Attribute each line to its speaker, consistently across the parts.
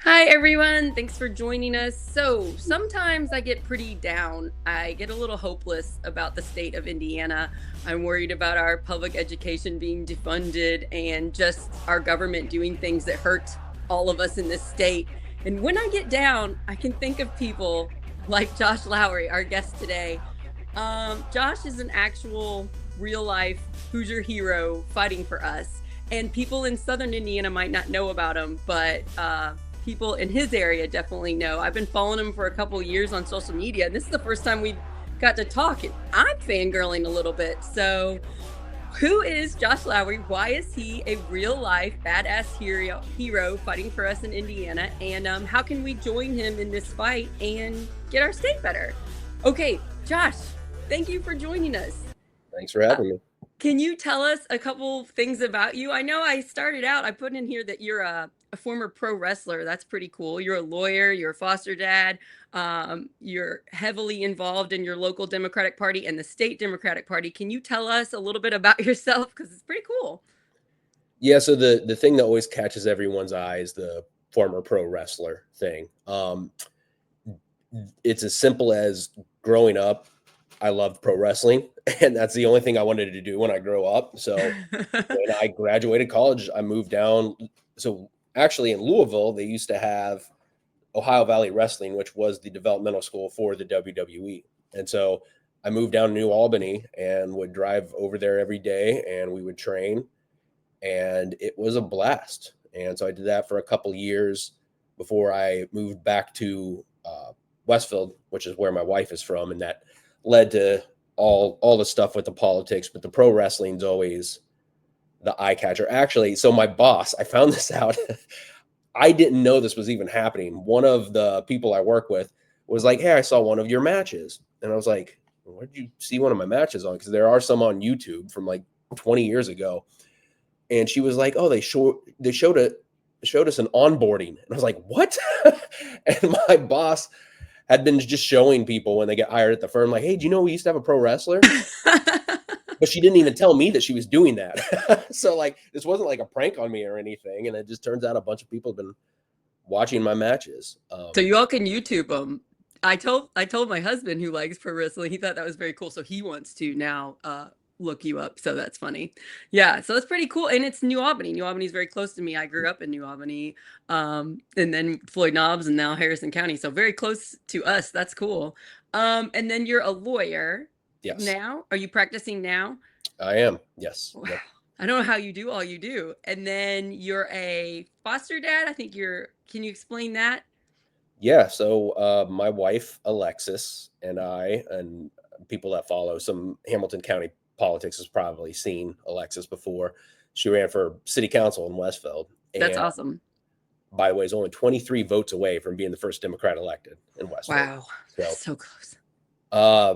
Speaker 1: Hi, everyone. Thanks for joining us. So, sometimes I get pretty down. I get a little hopeless about the state of Indiana. I'm worried about our public education being defunded and just our government doing things that hurt all of us in this state. And when I get down, I can think of people like Josh Lowry, our guest today. Josh is an actual real life Hoosier hero fighting for us. And people in Southern Indiana might not know about him, but people in his area definitely know. I've been following him for a couple years on social media, and this is the first time we got to talk. And I'm fangirling a little bit. So, who is Josh Lowry? Why is he a real life badass hero fighting for us in Indiana? And how can we join him in this fight and get our state better? Okay, Josh, thank you for joining us.
Speaker 2: Thanks for
Speaker 1: Uh,
Speaker 2: having me.
Speaker 1: can you tell us a couple things about you? I know I started out, I put in here that you're a former pro wrestler. That's pretty cool. You're a lawyer, you're a foster dad, you're heavily involved in your local Democratic Party and the state Democratic Party. Can you tell us a little bit about yourself? Because it's pretty cool.
Speaker 2: Yeah, so the thing that always catches everyone's eye is the former pro wrestler thing. It's as simple as growing up, I loved pro wrestling, and that's the only thing I wanted to do when I grow up. So when I graduated college, I moved down. So actually, in Louisville, they used to have Ohio Valley Wrestling, which was the developmental school for the WWE. And so I moved down to New Albany and would drive over there every day, and we would train, and it was a blast. And so I did that for a couple years before I moved back to Westfield, which is where my wife is from, and that led to all the stuff with the politics. But the pro wrestling's always the eye catcher. Actually, so my boss, I found this out. I didn't know this was even happening. One of the people I work with was like, "Hey, I saw one of your matches," and I was like, "Where did you see one of my matches on?" Because there are some on YouTube from like 20 years ago, and she was like, "Oh, they showed us an onboarding," and I was like, "What?" And my boss had been just showing people when they get hired at the firm, like, "Hey, do you know we used to have a pro wrestler?" But she didn't even tell me that she was doing that. So like, this wasn't like a prank on me or anything, and it just turns out a bunch of people have been watching my matches.
Speaker 1: So you all can YouTube them. I told my husband who likes pro wrestling, he thought that was very cool. So he wants to now look you up. So that's funny. Yeah, so that's pretty cool. And it's New Albany. New Albany is very close to me. I grew up in New Albany. And then Floyd Knobs and now Harrison County. So very close to us. That's cool. And then you're a lawyer
Speaker 2: Yes,
Speaker 1: now. Are you practicing now?
Speaker 2: I am. Yes.
Speaker 1: Wow.
Speaker 2: Yep.
Speaker 1: I don't know how you do all you do. And then you're a foster dad. Can you explain that?
Speaker 2: Yeah. So my wife Alexis and I, and people that follow some Hamilton County politics, has probably seen Alexis before. She ran for city council in Westfield,
Speaker 1: That's
Speaker 2: and
Speaker 1: awesome.
Speaker 2: by the way, is only 23 votes away from being the first Democrat elected in Westfield.
Speaker 1: Wow, that's
Speaker 2: So
Speaker 1: so close.
Speaker 2: uh,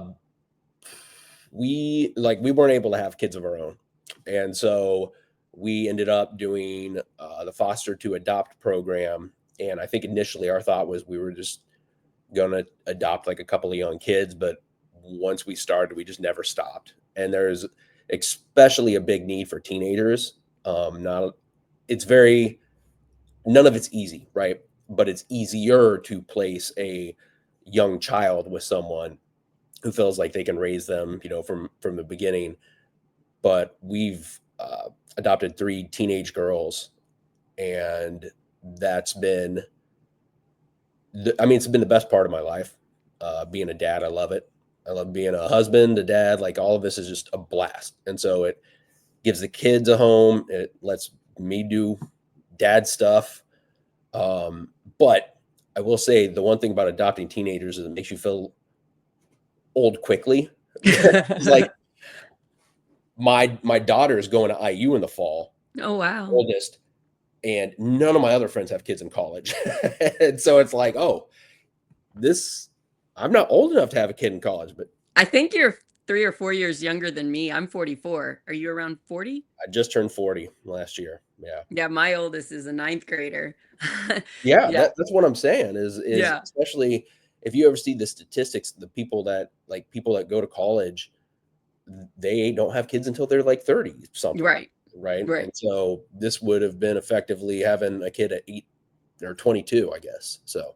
Speaker 2: we weren't able to have kids of our own, and so we ended up doing the foster to adopt program. And I think initially our thought was we were just gonna adopt like a couple of young kids, but once we started, we just never stopped. And there's especially a big need for teenagers. Not it's very none of it's easy, right? But it's easier to place a young child with someone who feels like they can raise them, from the beginning. But we've adopted three teenage girls, and that's been, it's been the best part of my life. Being a dad, I love it. I love being a husband, a dad. Like, all of this is just a blast, and so it gives the kids a home. It lets me do dad stuff. But I will say the one thing about adopting teenagers is it makes you feel old quickly. Like, my daughter is going to IU in the fall,
Speaker 1: Oh, wow.
Speaker 2: oldest, and none of my other friends have kids in college. And so it's like, oh, this I'm not old enough to have a kid in college, but
Speaker 1: I think you're 3 or 4 years younger than me. I'm 44. Are you around 40?
Speaker 2: I just turned 40 last year. Yeah.
Speaker 1: Yeah, my oldest is a ninth grader.
Speaker 2: Yeah,
Speaker 1: Yeah,
Speaker 2: that's what I'm saying is
Speaker 1: yeah,
Speaker 2: especially if you ever see the statistics, the people that go to college, they don't have kids until they're like 30 something,
Speaker 1: right,
Speaker 2: right?
Speaker 1: right.
Speaker 2: And so this would have been effectively having a kid at or 22, I guess. So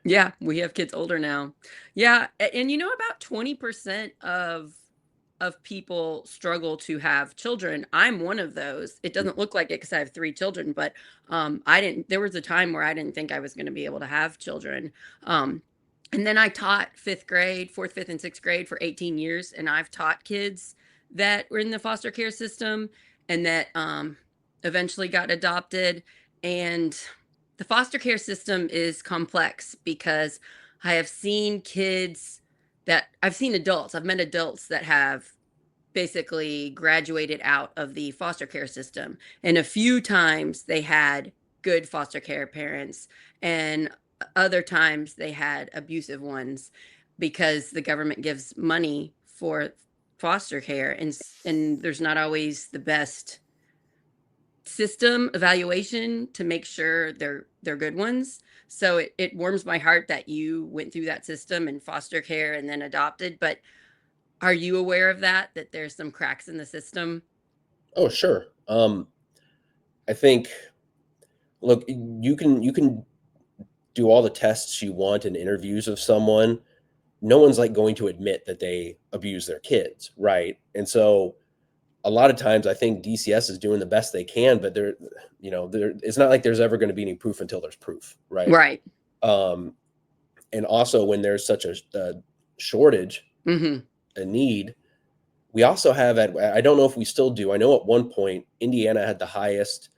Speaker 1: Yeah, we have kids older now. Yeah, and about 20% of people struggle to have children. I'm one of those. It doesn't look like it because I have 3 children, but I didn't. There was a time where I didn't think I was going to be able to have children. Um, and then I taught 5th grade, 4th, 5th, and 6th grade for 18 years, and I've taught kids that were in the foster care system and that eventually got adopted. And the foster care system is complex because I have seen kids that I've seen adults, I've met adults that have basically graduated out of the foster care system. And a few times they had good foster care parents, and other times they had abusive ones because the government gives money for foster care, and there's not always the best system evaluation to make sure they're good ones. So it warms my heart that you went through that system in foster care and then adopted. But are you aware of that there's some cracks in the system?
Speaker 2: oh sure. I think look, you can do all the tests you want in interviews of someone. No one's like going to admit that they abuse their kids, right? And so a lot of times I think DCS is doing the best they can, but there it's not like there's ever going to be any proof until there's proof, right?
Speaker 1: Right.
Speaker 2: Um, and also when there's such a shortage,
Speaker 1: Hmm.
Speaker 2: a need, we also have I don't know if we still do. I know at one point Indiana had the highest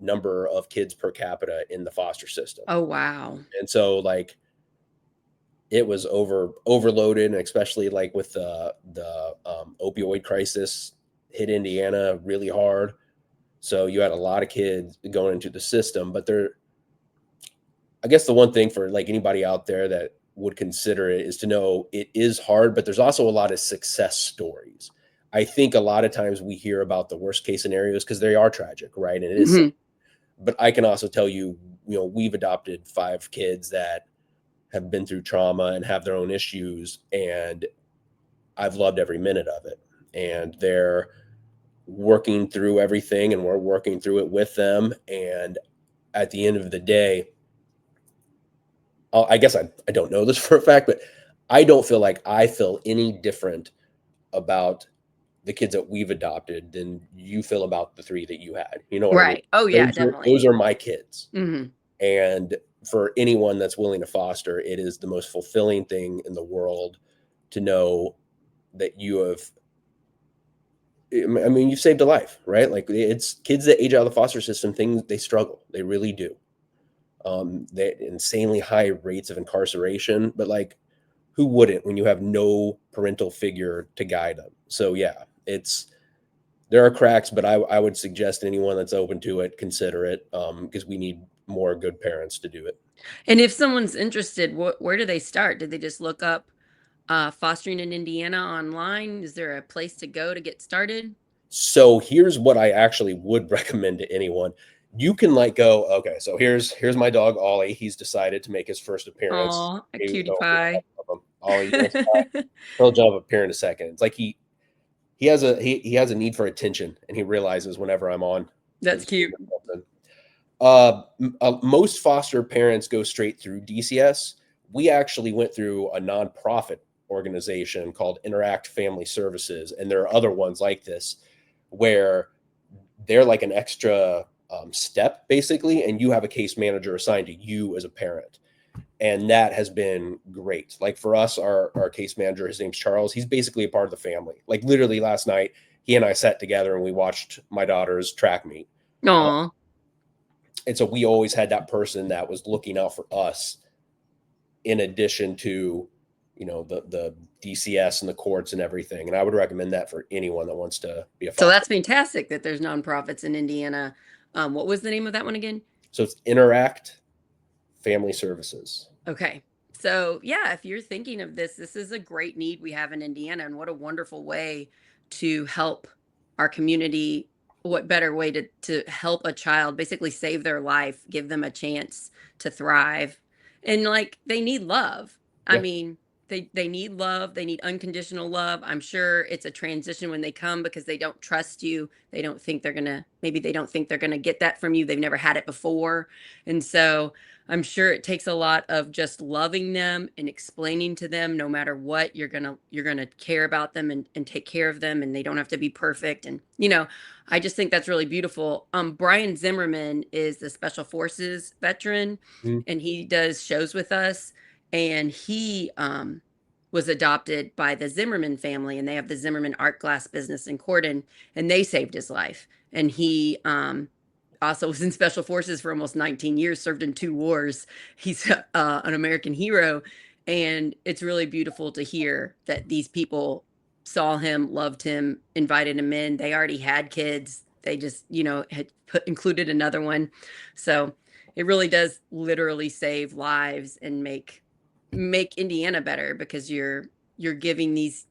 Speaker 2: number of kids per capita in the foster system.
Speaker 1: Oh, wow.
Speaker 2: And so like it was overloaded, and especially like with the opioid crisis hit Indiana really hard. So you had a lot of kids going into the system, but I guess the one thing for like anybody out there that would consider it is to know it is hard, but there's also a lot of success stories. I think a lot of times we hear about the worst case scenarios because they are tragic, right? And it is,
Speaker 1: Hmm.
Speaker 2: but I can also tell you, we've adopted 5 kids that have been through trauma and have their own issues, and I've loved every minute of it. And they're working through everything, and we're working through it with them. And at the end of the day, I guess I don't know this for a fact, but I don't feel like I feel any different about the kids that we've adopted than you feel about the 3 that you had. You know what I mean?
Speaker 1: Right. Oh, yeah, definitely.
Speaker 2: Those are my kids.
Speaker 1: Hmm.
Speaker 2: And for anyone that's willing to foster, it is the most fulfilling thing in the world to know that you have, I mean, you've saved a life, right? Like it's kids that age out of the foster system, things they struggle. They really do. They insanely high rates of incarceration, but like who wouldn't when you have no parental figure to guide them? So yeah, there are cracks, but I would suggest anyone that's open to it consider it, because we need more good parents to do it.
Speaker 1: And if someone's interested, where do they start? Did they just look up fostering in Indiana online? Is there a place to go to get started?
Speaker 2: So here's what I actually would recommend to anyone. You can like go, okay, so here's my dog Ollie. He's decided to make his first appearance.
Speaker 1: Oh, a
Speaker 2: He,
Speaker 1: cutie
Speaker 2: oh, I
Speaker 1: pie.
Speaker 2: love him. Ollie, you want to he'll jump up here in a second. It's like he has a need for attention, and he realizes whenever I'm on
Speaker 1: That's
Speaker 2: his
Speaker 1: cute.
Speaker 2: something. Most foster parents go straight through DCS. We actually went through a nonprofit organization called Interact Family Services, and there are other ones like this where they're like an extra step basically, and you have a case manager assigned to you as a parent, and that has been great. Like for us, our case manager, his name's Charles. He's basically a part of the family. Like literally last night, he and I sat together and we watched my daughter's track meet. Uh,
Speaker 1: Aw.
Speaker 2: and so we always had that person that was looking out for us in addition to the DCS and the courts and everything. And I would recommend that for anyone that wants to be a
Speaker 1: So
Speaker 2: foster.
Speaker 1: that's fantastic that there's nonprofits in Indiana. What was the name of that one again?
Speaker 2: So it's Interact Family Services.
Speaker 1: Okay. So, yeah, if you're thinking of this, this is a great need we have in Indiana, and what a wonderful way to help our community. What better way to help a child basically save their life, give them a chance to thrive. And like they need love. I
Speaker 2: Yeah.
Speaker 1: mean, they need love, they need unconditional love. I'm sure it's a transition when they come because they don't trust you. They don't think they're gonna maybe they don't think they're gonna get that from you. They've never had it before. And so I'm sure it takes a lot of just loving them and explaining to them no matter what, you're gonna care about them and take care of them, and they don't have to be perfect. And I just think that's really beautiful. Brian Zimmerman is the Special Forces veteran,
Speaker 2: Mhm.
Speaker 1: and he does shows with us, and he was adopted by the Zimmerman family, and they have the Zimmerman art glass business in Cordon, and they saved his life. And he also was in special forces for almost 19 years, served in 2 wars. He's an American hero, and it's really beautiful to hear that these people saw him, loved him, invited him in. They already had kids. They just, had included another one. So it really does literally save lives and make Indiana better because you're giving these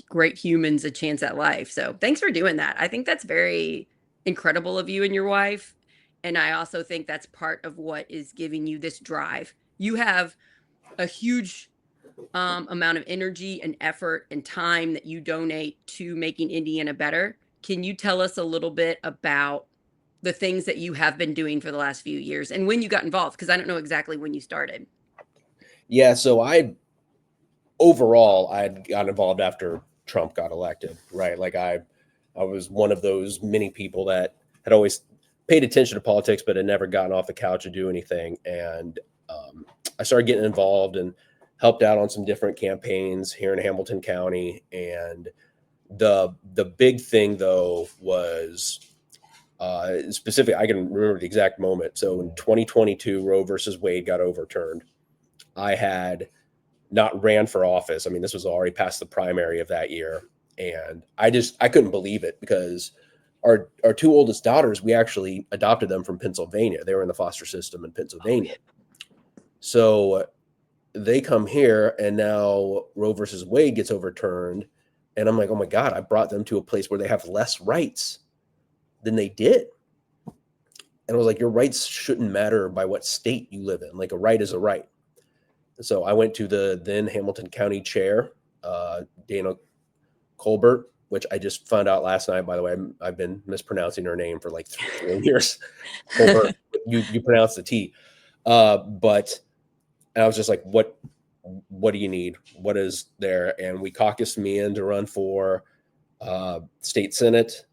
Speaker 1: great humans a chance at life. So thanks for doing that. I think that's very incredible of you and your wife. And I also think that's part of what is giving you this drive. You have a huge amount of energy and effort and time that you donate to making Indiana better. Can you tell us a little bit about the things that you have been doing for the last few years and when you got involved? Because I don't know exactly when you started.
Speaker 2: Yeah, so I got involved after Trump got elected, right? Like I was one of those many people that had always paid attention to politics, but had never gotten off the couch to do anything. And I started getting involved and helped out on some different campaigns here in Hamilton County. And the big thing though was specific. I can remember the exact moment. So in 2022, Roe versus Wade got overturned. I had not ran for office. I mean, this was already past the primary of that year. And I couldn't believe it because our two oldest daughters, we actually adopted them from Pennsylvania. They were in the foster system in
Speaker 1: Oh,
Speaker 2: Pennsylvania. So they come here and now Roe versus Wade gets overturned. And I'm like, oh my God, I brought them to a place where they have less rights than they did. And I was like, your rights shouldn't matter by what state you live in. Like a right is a right. So I went to the then Hamilton County chair, Dana Colbert, which I just found out last night. By the way, I've been mispronouncing her name for like 3 years. Colbert, you pronounce the T, but and I was just like, what do you need? What is there? And we caucused me in to run for state senate,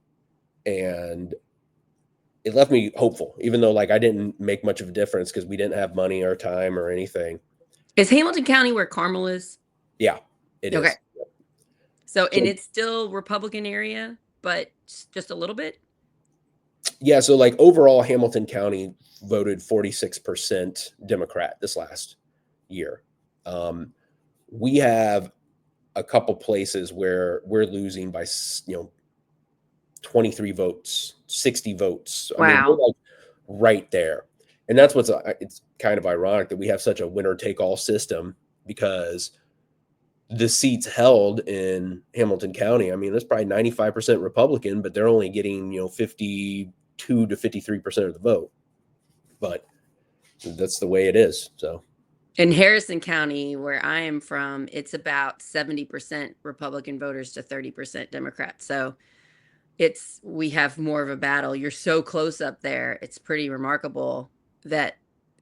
Speaker 2: and it left me hopeful, even though like I didn't make much of a difference because we didn't have money or time or anything.
Speaker 1: Is Hamilton County where Carmel is?
Speaker 2: Yeah, it
Speaker 1: Okay.
Speaker 2: is.
Speaker 1: So, and
Speaker 2: So
Speaker 1: it's still Republican area, but just a little bit?
Speaker 2: yeah, so like overall, Hamilton County voted 46% Democrat this last year. Um, we have a couple places where we're losing by 23 votes, 60 votes. I mean, we're
Speaker 1: Wow.
Speaker 2: like right there. And that's what's it's kind of ironic that we have such a winner take all system because the seats held in Hamilton County, I mean, that's probably 95% Republican, but they're only getting, 52 to 53% of the vote. But that's the way it is. So,
Speaker 1: In Harrison County, where I am from, it's about 70% Republican voters to 30% Democrat. So we have more of a battle. You're so close up there. It's pretty remarkable that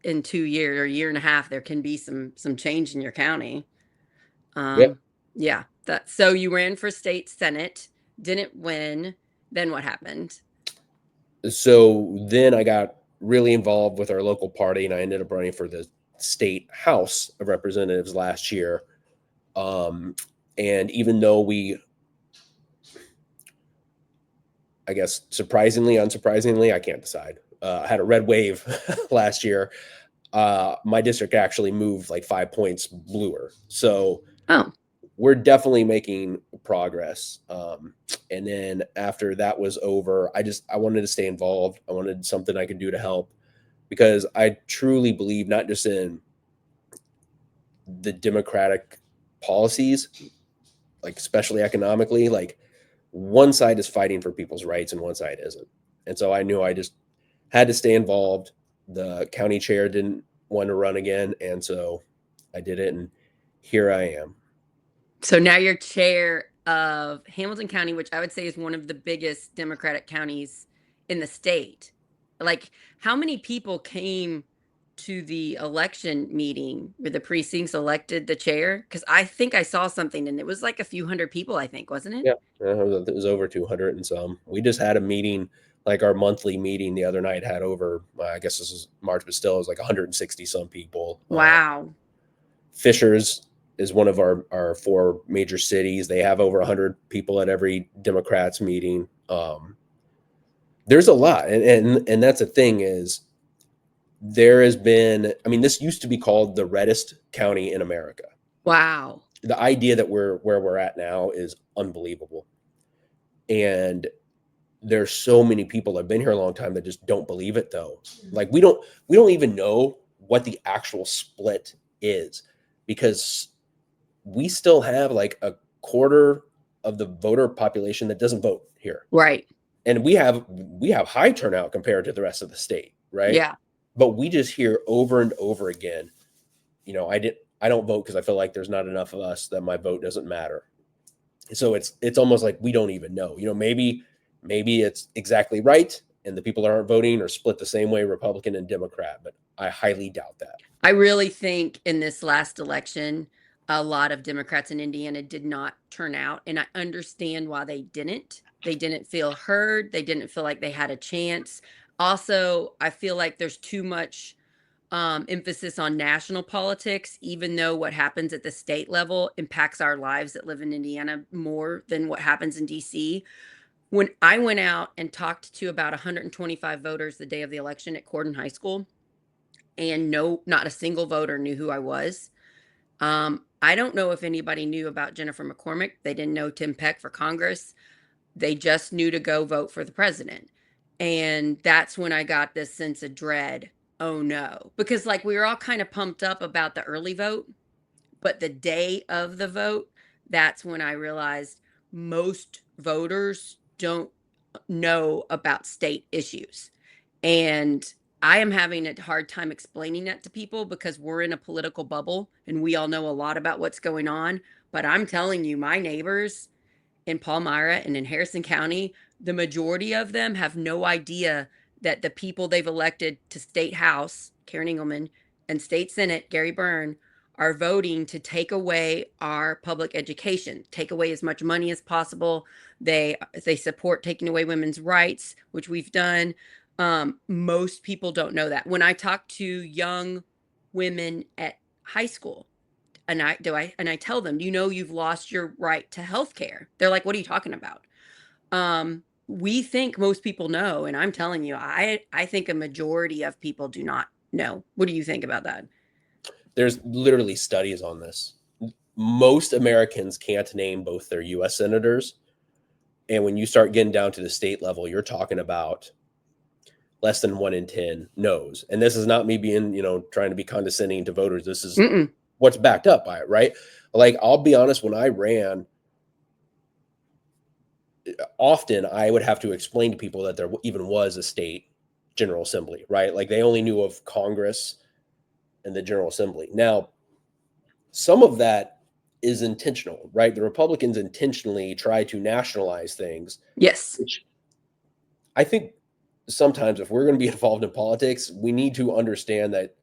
Speaker 1: in 2 years or a year and a half, there can be some change in your county.
Speaker 2: yeah.
Speaker 1: Yeah. So you ran for state senate, didn't win. Then what happened?
Speaker 2: So then I got really involved with our local party and I ended up running for the state House of Representatives last year. And even though I guess surprisingly, unsurprisingly, I can't decide. I had a red wave last year. My district actually moved like 5 points bluer. So
Speaker 1: Oh,
Speaker 2: we're definitely making progress. And then after that was over, I wanted to stay involved. I wanted something I could do to help because I truly believe not just in the democratic policies, like especially economically, like one side is fighting for people's rights and one side isn't. And so I knew I just had to stay involved. The county chair didn't want to run again, and so I did it, and here I am.
Speaker 1: So now you're chair of Hamilton County, which I would say is one of the biggest Democratic counties in the state. Like, how many people came to the election meeting where the precincts elected the chair? Because I think I saw something and it was like a few hundred people, I think, wasn't it?
Speaker 2: Yeah, it was over 200 and some. We just had a meeting, like our monthly meeting the other night had over, I guess this is March, but still it was like 160 some people.
Speaker 1: Wow.
Speaker 2: Fishers is one of our four major cities. They have over 100 people at every Democrats meeting. There's a lot, and that's the thing is there has been. I mean, this used to be called the reddest county in America.
Speaker 1: Wow.
Speaker 2: The idea that we're where we're at now is unbelievable, and there's so many people that have been here a long time that just don't believe it though. Like we don't even know what the actual split is because we still have like a quarter of the voter population that doesn't vote here.
Speaker 1: Right.
Speaker 2: And we have high turnout compared to the rest of the state, right?
Speaker 1: Yeah.
Speaker 2: But we just hear over and over again, I don't vote because I feel like there's not enough of us that my vote doesn't matter. So it's almost like we don't even know. Maybe it's exactly right and the people that aren't voting are split the same way, Republican and Democrat, but I highly doubt that.
Speaker 1: I really think in this last election, a lot of Democrats in Indiana did not turn out. And I understand why they didn't. They didn't feel heard. They didn't feel like they had a chance. Also, I feel like there's too much emphasis on national politics, even though what happens at the state level impacts our lives that live in Indiana more than what happens in DC. When I went out and talked to about 125 voters the day of the election at Corden High School, and no, not a single voter knew who I was. I don't know if anybody knew about Jennifer McCormick. They didn't know Tim Peck for Congress. They just knew to go vote for the president. And that's when I got this sense of dread. Oh no. Because like we were all kind of pumped up about the early vote, but the day of the vote, that's when I realized most voters don't know about state issues. And I am having a hard time explaining that to people because we're in a political bubble and we all know a lot about what's going on. But I'm telling you, my neighbors in Palmyra and in Harrison County, the majority of them have no idea that the people they've elected to state house, Karen Engelman, and state senate, Gary Byrne, are voting to take away our public education, take away as much money as possible. They support taking away women's rights, which we've done. Most people don't know that. When I talk to young women at high school, and I tell them, you've lost your right to health care. They're like, what are you talking about? We think most people know, and I'm telling you, I think a majority of people do not know. What do you think about that?
Speaker 2: There's literally studies on this. Most Americans can't name both their US senators. And when you start getting down to the state level, you're talking about less than 1 in 10 knows. And this is not me being, trying to be condescending to voters. This is
Speaker 1: Mm-mm.
Speaker 2: what's backed up by it, right? Like, I'll be honest, when I ran, often I would have to explain to people that there even was a state General Assembly, right? Like, they only knew of Congress and the General Assembly. Now, some of that is intentional, right? The Republicans intentionally try to nationalize things,
Speaker 1: Yes.
Speaker 2: which I think sometimes if we're going to be involved in politics, we need to understand that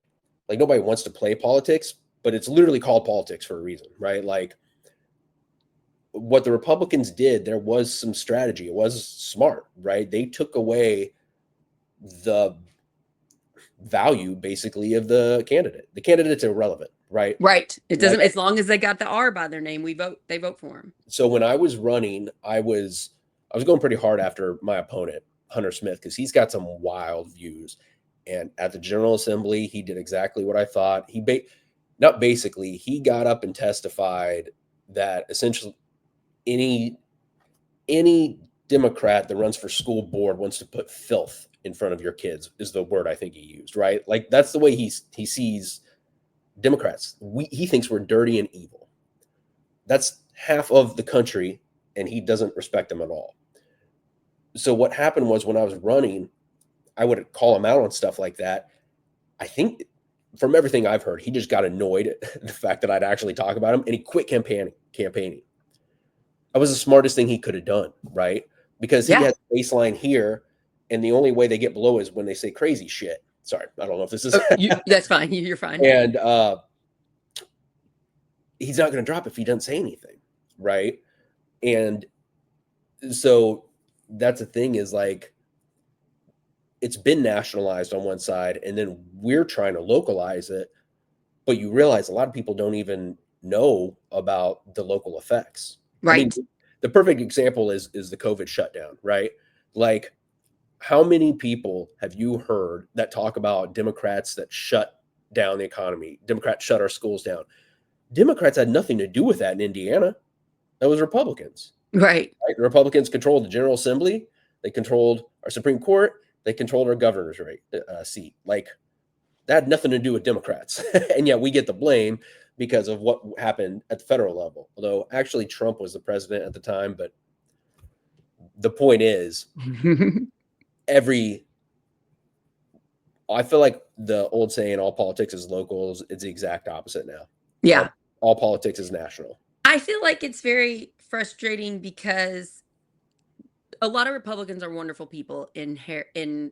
Speaker 2: like nobody wants to play politics, but it's literally called politics for a reason, right? Like what the Republicans did, there was some strategy. It was smart, right? They took away the value basically of the candidate. The candidate's irrelevant, right?
Speaker 1: Right. It
Speaker 2: Like,
Speaker 1: doesn't, as long as they got the R by their name, they vote for them.
Speaker 2: so when I was running, I was going pretty hard after my opponent, Hunter Smith, because he's got some wild views. And at the General Assembly, he did exactly what I thought. Not basically, he got up and testified that essentially any Democrat that runs for school board wants to put filth in front of your kids is the word I think he used, right? Like that's the way he sees Democrats. He thinks we're dirty and evil. That's half of the country, and he doesn't respect them at all. So what happened was when I was running, I would call him out on stuff like that. I think from everything I've heard, he just got annoyed at the fact that I'd actually talk about him, and he quit campaigning. That was the smartest thing he could have done, right? Because he
Speaker 1: Yeah.
Speaker 2: has baseline here, and the only way they get below is when they say crazy shit. Sorry, I don't know if this is.
Speaker 1: Oh, that's fine. You're fine.
Speaker 2: And he's not going to drop if he doesn't say anything, right? And so that's the thing, is like, it's been nationalized on one side, and then we're trying to localize it, but you realize a lot of people don't even know about the local effects. I mean,
Speaker 1: Right.
Speaker 2: the perfect example is the COVID shutdown, right? Like, how many people have you heard that talk about Democrats that shut down the economy? Democrats shut our schools down. Democrats had nothing to do with that in Indiana. That was Republicans.
Speaker 1: Right.
Speaker 2: Right? The Republicans controlled the General Assembly. They controlled our Supreme Court. They controlled our governor's seat. Like, that had nothing to do with Democrats. And yet we get the blame because of what happened at the federal level. Although actually Trump was the president at the time. But the point is, I feel like the old saying, all politics is locals, it's the exact opposite now.
Speaker 1: Yeah.
Speaker 2: All politics is national.
Speaker 1: I feel like it's very frustrating because a lot of Republicans are wonderful people in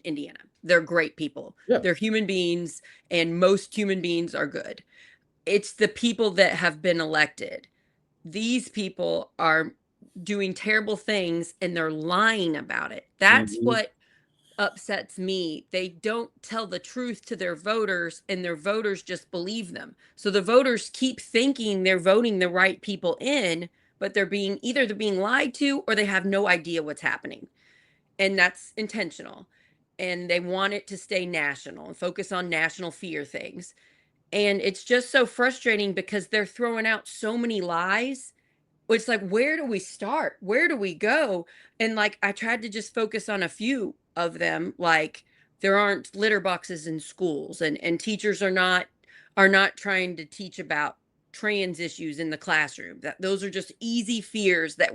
Speaker 1: Indiana. They're great people.
Speaker 2: Yeah.
Speaker 1: They're human beings, and most human beings are good. It's the people that have been elected. These people are doing terrible things and they're lying about it. That's
Speaker 2: Mhm.
Speaker 1: what upsets me. They don't tell the truth to their voters, and their voters just believe them. So the voters keep thinking they're voting the right people in, but they're being lied to, or they have no idea what's happening. And that's intentional. And they want it to stay national and focus on national fear things. And it's just so frustrating because they're throwing out so many lies. It's like, where do we start? Where do we go? And like, I tried to just focus on a few of them. Like, there aren't litter boxes in schools, and teachers are not trying to teach about trans issues in the classroom. That those are just easy fears that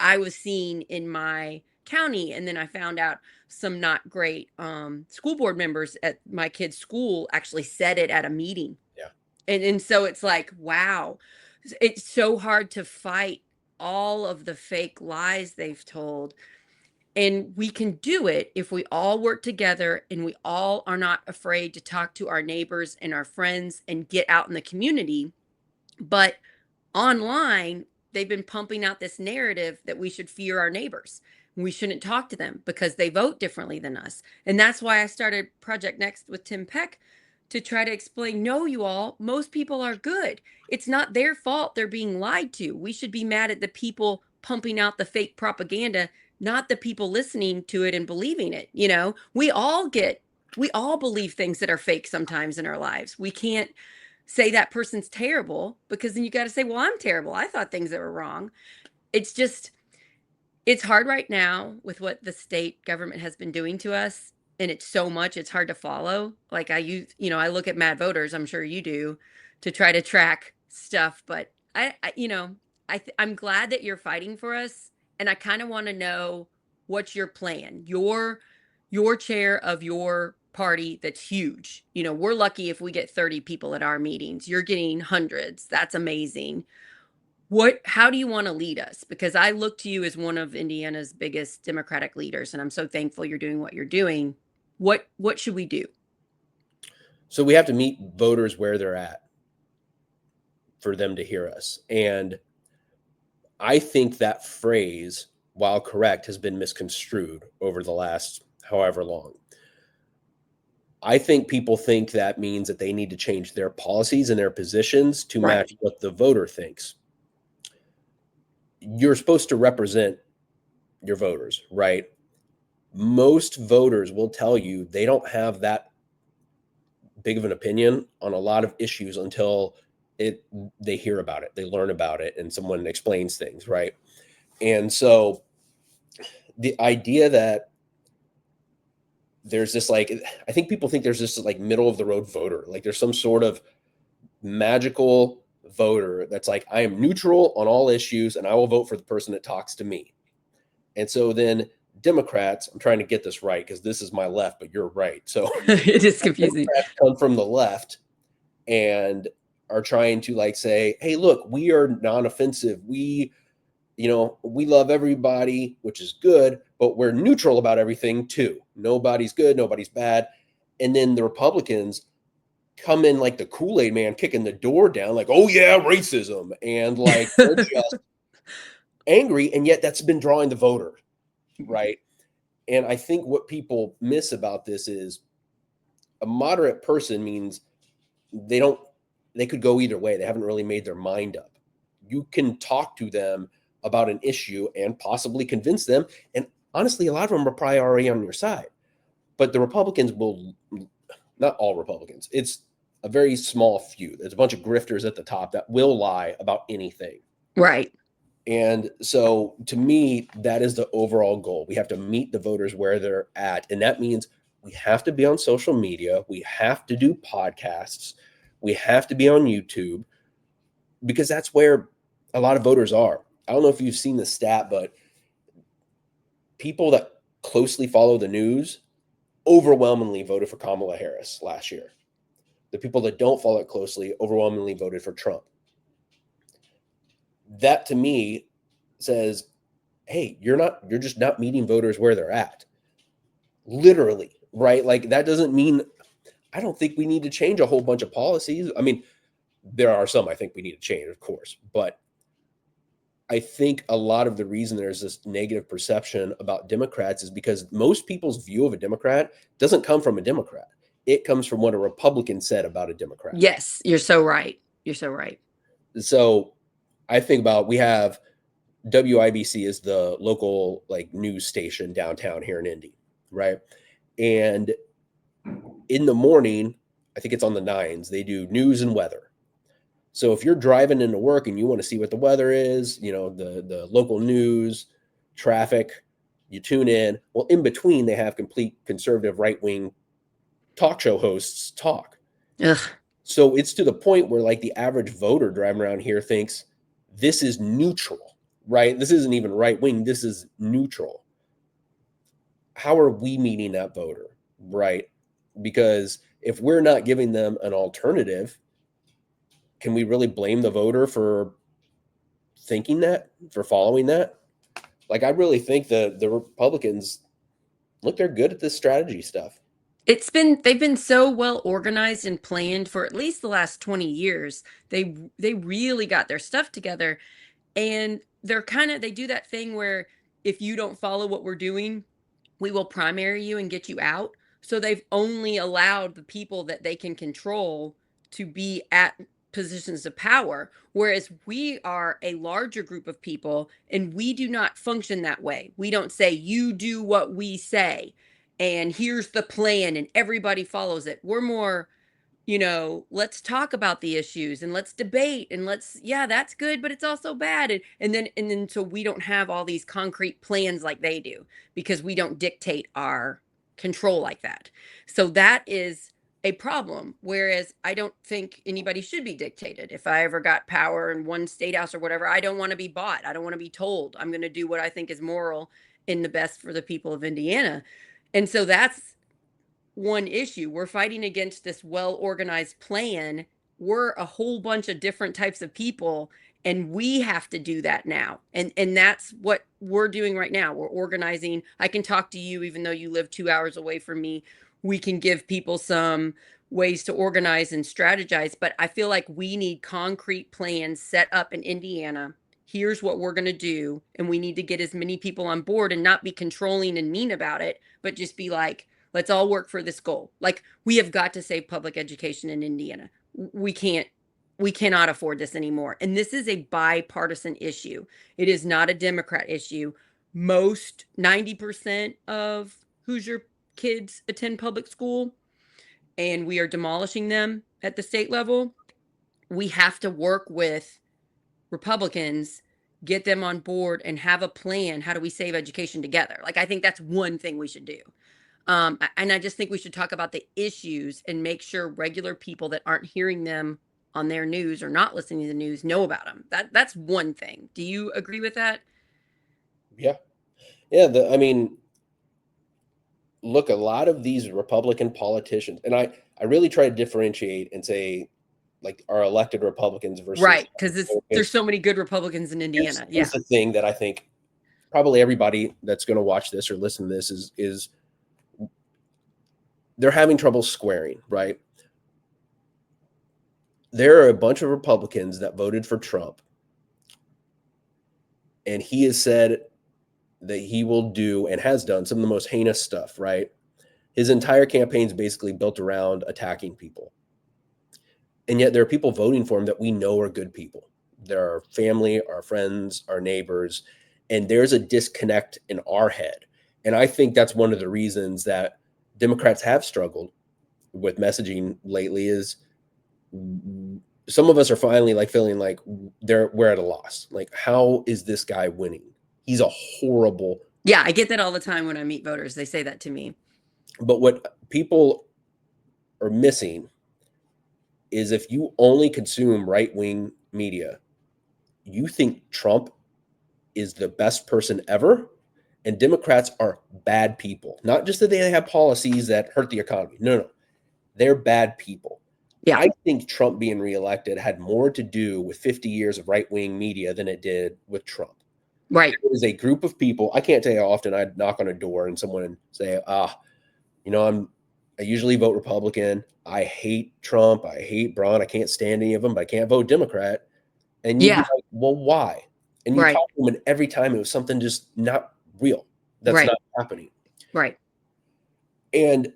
Speaker 1: I was seeing in my county. And then I found out some not great school board members at my kid's school actually said it at a meeting.
Speaker 2: Yeah.
Speaker 1: And so it's like, wow, it's so hard to fight all of the fake lies they've told. And we can do it if we all work together and we all are not afraid to talk to our neighbors and our friends and get out in the community. But online, they've been pumping out this narrative that we should fear our neighbors. We shouldn't talk to them because they vote differently than us. And that's why I started Project Next with Tim Peck, to try to explain, no, you all, most people are good. It's not their fault they're being lied to. We should be mad at the people pumping out the fake propaganda, not the people listening to it and believing it. We all believe things that are fake sometimes in our lives. We can't say that person's terrible, because then you got to say, well, I'm terrible. I thought things that were wrong. It's hard right now with what the state government has been doing to us. And it's so much, it's hard to follow. Like, I look at Mad Voters, I'm sure you do, to try to track stuff. But I'm glad that you're fighting for us. And I kind of want to know, what's your plan? Your chair of your party that's huge. We're lucky if we get 30 people at our meetings. You're getting hundreds. That's amazing. How do you want to lead us? Because I look to you as one of Indiana's biggest Democratic leaders, and I'm so thankful you're doing what you're doing. What should we do?
Speaker 2: So we have to meet voters where they're at for them to hear us. And I think that phrase, while correct, has been misconstrued over the last however long. I think people think that means that they need to change their policies and their positions to
Speaker 1: Right.
Speaker 2: match what the voter thinks. You're supposed to represent your voters, right? Most voters will tell you they don't have that big of an opinion on a lot of issues until they hear about it, they learn about it, and someone explains things, right? And so the idea that there's this, like, I think people think there's this like middle of the road voter, like there's some sort of magical voter that's like, I am neutral on all issues and I will vote for the person that talks to me. And so then Democrats, I'm trying to get this right because this is my left, but you're right. So
Speaker 1: It is confusing.
Speaker 2: Democrats come from the left and are trying to like say, hey, look, we are non-offensive. We love everybody, which is good, but we're neutral about everything too. Nobody's good, nobody's bad. And then the Republicans come in like the Kool-Aid man kicking the door down, like, oh yeah, racism. And like they're just angry. And yet that's been drawing the voter, right? And I think what people miss about this is a moderate person means they could go either way. They haven't really made their mind up. You can talk to them about an issue and possibly convince them. And honestly, a lot of them are probably already on your side. But the Republicans will, not all Republicans, it's a very small few. There's a bunch of grifters at the top that will lie about anything.
Speaker 1: Right.
Speaker 2: And so to me, that is the overall goal. We have to meet the voters where they're at. And that means we have to be on social media. We have to do podcasts. We have to be on YouTube because that's where a lot of voters are. I don't know if you've seen the stat, but people that closely follow the news overwhelmingly voted for Kamala Harris last year. The people that don't follow it closely overwhelmingly voted for Trump. That to me says, hey, you're just not meeting voters where they're at. Literally, right? Like that doesn't mean, I don't think we need to change a whole bunch of policies. I mean, there are some I think we need to change, of course, but I think a lot of the reason there's this negative perception about Democrats is because most people's view of a Democrat doesn't come from a Democrat. It comes from what a Republican said about a Democrat.
Speaker 1: Yes, you're so right. You're so right.
Speaker 2: So I think about, we have WIBC is the local like news station downtown here in Indy, right? And in the morning, I think it's on the 9s, they do news and weather. So if you're driving into work and you want to see what the weather is, the local news, traffic, you tune in. Well, in between, they have complete conservative right-wing talk show hosts talk.
Speaker 1: Ugh.
Speaker 2: So it's to the point where like the average voter driving around here thinks this is neutral, right? This isn't even right-wing. This is neutral. How are we meeting that voter, right? Because if we're not giving them an alternative, can we really blame the voter for thinking that, for following that? Like, I really think the Republicans, look, they're good at this strategy stuff.
Speaker 1: They've been so well organized and planned for at least the last 20 years. They really got their stuff together, and they do that thing where if you don't follow what we're doing, we will primary you and get you out. So they've only allowed the people that they can control to be at positions of power, whereas we are a larger group of people and we do not function that way. We don't say, you do what we say, and here's the plan, and everybody follows it. We're more, let's talk about the issues and let's debate and yeah, that's good, but it's also bad. And then so we don't have all these concrete plans like they do because we don't dictate our control like that. So that is a problem. Whereas I don't think anybody should be dictated. If I ever got power in one state house or whatever, I don't want to be bought. I don't want to be told. I'm going to do what I think is moral and the best for the people of Indiana. And so that's one issue. We're fighting against this well-organized plan. We're a whole bunch of different types of people, and we have to do that now. And that's what we're doing right now. We're organizing. I can talk to you even though you live 2 hours away from me. We can give people some ways to organize and strategize, but I feel like we need concrete plans set up in Indiana. Here's what we're going to do, and we need to get as many people on board and not be controlling and mean about it, but just be like, let's all work for this goal. Like, we have got to save public education in Indiana. We cannot afford this anymore. And this is a bipartisan issue. It is not a Democrat issue. Most 90% of Hoosier kids attend public school, and we are demolishing them at the state level. We have to work with Republicans, get them on board, and have a plan. How do we save education together? Like, I think that's one thing we should do. And I just think we should talk about the issues and make sure regular people that aren't hearing them on their news or not listening to the news know about them. That's one thing. Do you agree with that?
Speaker 2: Yeah. Yeah. I mean, look, a lot of these Republican politicians, and I really try to differentiate and say, like, our elected Republicans versus
Speaker 1: Right, because there's
Speaker 2: because
Speaker 1: so many good Republicans in
Speaker 2: here's
Speaker 1: Indiana. Yeah.
Speaker 2: here's the thing that I think probably everybody that's going to watch this or listen to this is they're having trouble squaring, right? There are a bunch of Republicans that voted for Trump, and he has said that he will do and has done some of the most heinous stuff, right? His entire campaign is basically built around attacking people. And yet there are people voting for him that we know are good people. They're our family, our friends, our neighbors, and there's a disconnect in our head. And I think that's one of the reasons that Democrats have struggled with messaging lately is some of us are finally like feeling like we're at a loss. Like, how is this guy winning? He's a horrible.
Speaker 1: Yeah, I get that all the time when I meet voters. They say that to me.
Speaker 2: But what people are missing is if you only consume right-wing media, you think Trump is the best person ever, and Democrats are bad people. Not just that they have policies that hurt the economy. No, no. They're bad people.
Speaker 1: Yeah.
Speaker 2: I think Trump being reelected had more to do with 50 years of right-wing media than it did with Trump.
Speaker 1: Right.
Speaker 2: There is a group of people. I can't tell you how often I'd knock on a door and someone say, I usually vote Republican. I hate Trump. I hate Braun. I can't stand any of them, but I can't vote Democrat. And you'd be
Speaker 1: Yeah.
Speaker 2: like, well, why? And you
Speaker 1: Right.
Speaker 2: talk to them, and every time it was something just not real. That's
Speaker 1: Right.
Speaker 2: not happening.
Speaker 1: Right.
Speaker 2: And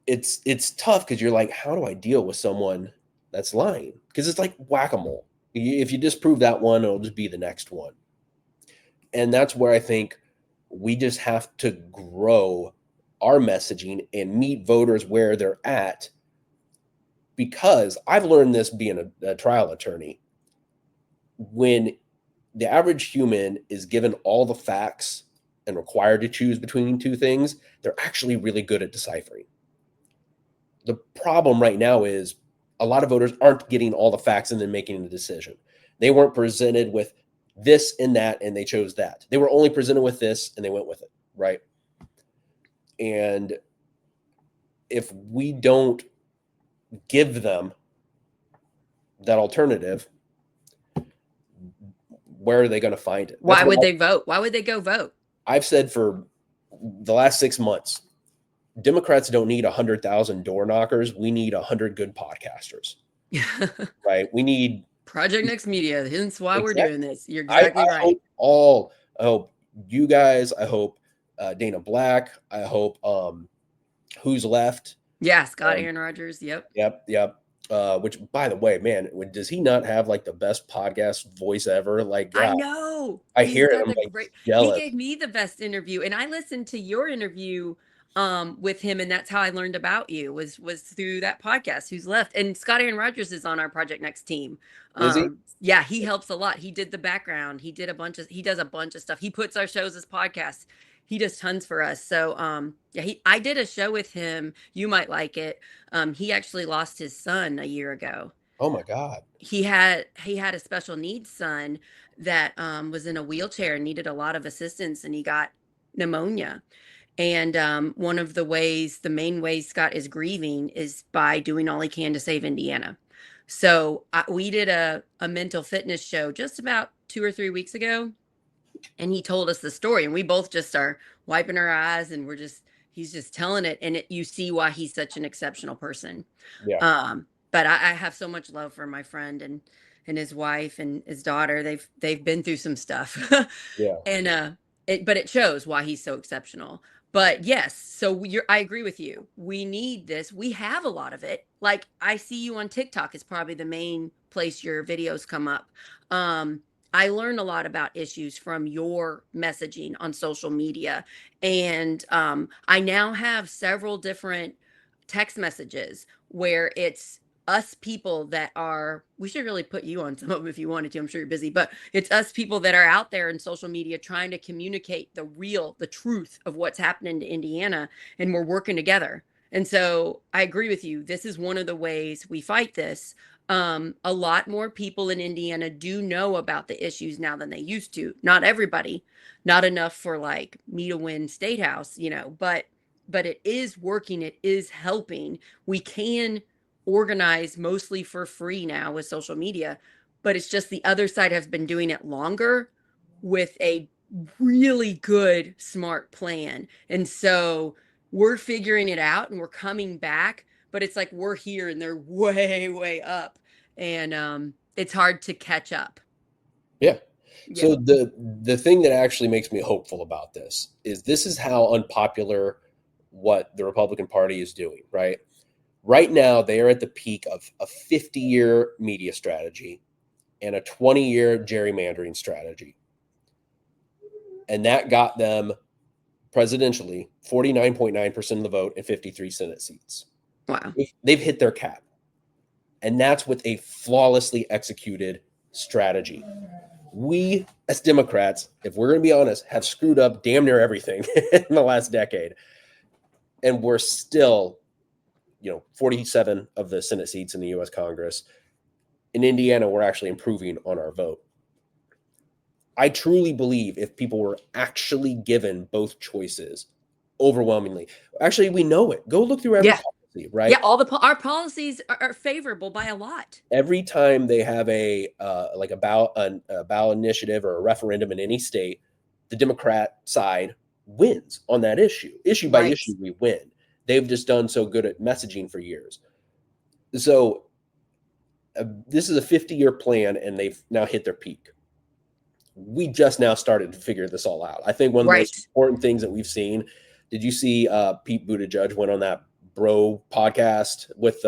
Speaker 2: it's tough because you're like, how do I deal with someone that's lying? Because it's like whack-a-mole. If you disprove that one, it'll just be the next one. And that's where I think we just have to grow our messaging and meet voters where they're at. Because I've learned this being a trial attorney. When the average human is given all the facts and required to choose between two things, they're actually really good at deciphering. The problem right now is a lot of voters aren't getting all the facts and then making a decision. They weren't presented with this and that, and they chose that. They were only presented with this, and they went with it, right? And if we don't give them that alternative, where are they going to find it?
Speaker 1: Why would they vote? Why would they go vote?
Speaker 2: I've said for the last 6 months, Democrats don't need 100,000 door knockers. We need 100 good podcasters, right? We need
Speaker 1: Project Next Media. Hence why we're doing this. You're
Speaker 2: I
Speaker 1: exactly right.
Speaker 2: I hope you guys. I hope Dana Black. I hope Who's Left.
Speaker 1: Yeah, Scott Aaron Rodgers. Yep.
Speaker 2: Yep. Which, by the way, man, does he not have like the best podcast voice ever? Like,
Speaker 1: I
Speaker 2: God,
Speaker 1: know.
Speaker 2: I
Speaker 1: He's
Speaker 2: hear it.
Speaker 1: got
Speaker 2: I'm
Speaker 1: the
Speaker 2: like
Speaker 1: great.
Speaker 2: jealous.
Speaker 1: He gave me the best interview, and I listened to your interview with him, and that's how I learned about you was through that podcast. Who's Left? And Scott Aaron Rodgers is on our Project Next team.
Speaker 2: Is he?
Speaker 1: Yeah, he helps a lot. He did the background. He does a bunch of stuff. He puts our shows as podcasts. He does tons for us. So yeah, I did a show with him. You might like it. He actually lost his son a year ago.
Speaker 2: Oh my God.
Speaker 1: He had a special needs son that was in a wheelchair and needed a lot of assistance, and he got pneumonia. And the main ways Scott is grieving is by doing all he can to save Indiana. So we did a mental fitness show just about 2 or 3 weeks ago, and he told us the story, and we both just are wiping our eyes, and he's just telling it, and you see why he's such an exceptional person.
Speaker 2: Yeah.
Speaker 1: But I have so much love for my friend and his wife and his daughter. They've been through some stuff.
Speaker 2: Yeah.
Speaker 1: And but it shows why he's so exceptional. But yes, so I agree with you. We need this. We have a lot of it. Like, I see you on TikTok is probably the main place your videos come up. I learn a lot about issues from your messaging on social media. And I now have several different text messages where it's us people that are, we should really put you on some of them if you wanted to. I'm sure you're busy, but it's us people that are out there in social media trying to communicate the truth of what's happening to Indiana, and we're working together. And so I agree with you. This is one of the ways we fight this. A lot more people in Indiana do know about the issues now than they used to. Not everybody, not enough for like me to win state house, but it is working. It is helping. We can organize mostly for free now with social media, but it's just the other side has been doing it longer with a really good, smart plan. And so we're figuring it out and we're coming back, but it's like we're here and they're way, way up. And it's hard to catch up.
Speaker 2: Yeah.
Speaker 1: Yeah.
Speaker 2: So the thing that actually makes me hopeful about this is how unpopular what the Republican Party is doing, right? Right now, they are at the peak of a 50-year media strategy and a 20-year gerrymandering strategy. And that got them presidentially 49.9% of the vote and 53 Senate seats.
Speaker 1: Wow.
Speaker 2: They've hit their cap. And that's with a flawlessly executed strategy. We, as Democrats, if we're going to be honest, have screwed up damn near everything in the last decade. And we're still, 47 of the Senate seats in the U.S. Congress. In Indiana, we're actually improving on our vote. I truly believe if people were actually given both choices overwhelmingly, actually, we know it. Go look through every
Speaker 1: Yeah.
Speaker 2: policy, right?
Speaker 1: Yeah. Our policies are favorable by a lot.
Speaker 2: Every time they have a ballot initiative or a referendum in any state, the Democrat side wins on that issue by
Speaker 1: Right.
Speaker 2: issue. We win. They've just done so good at messaging for years. So this is a 50-year plan, and they've now hit their peak. We just now started to figure this all out. I think one of the
Speaker 1: Right.
Speaker 2: most important things that we've seen. Did you see Pete Buttigieg went on that bro podcast with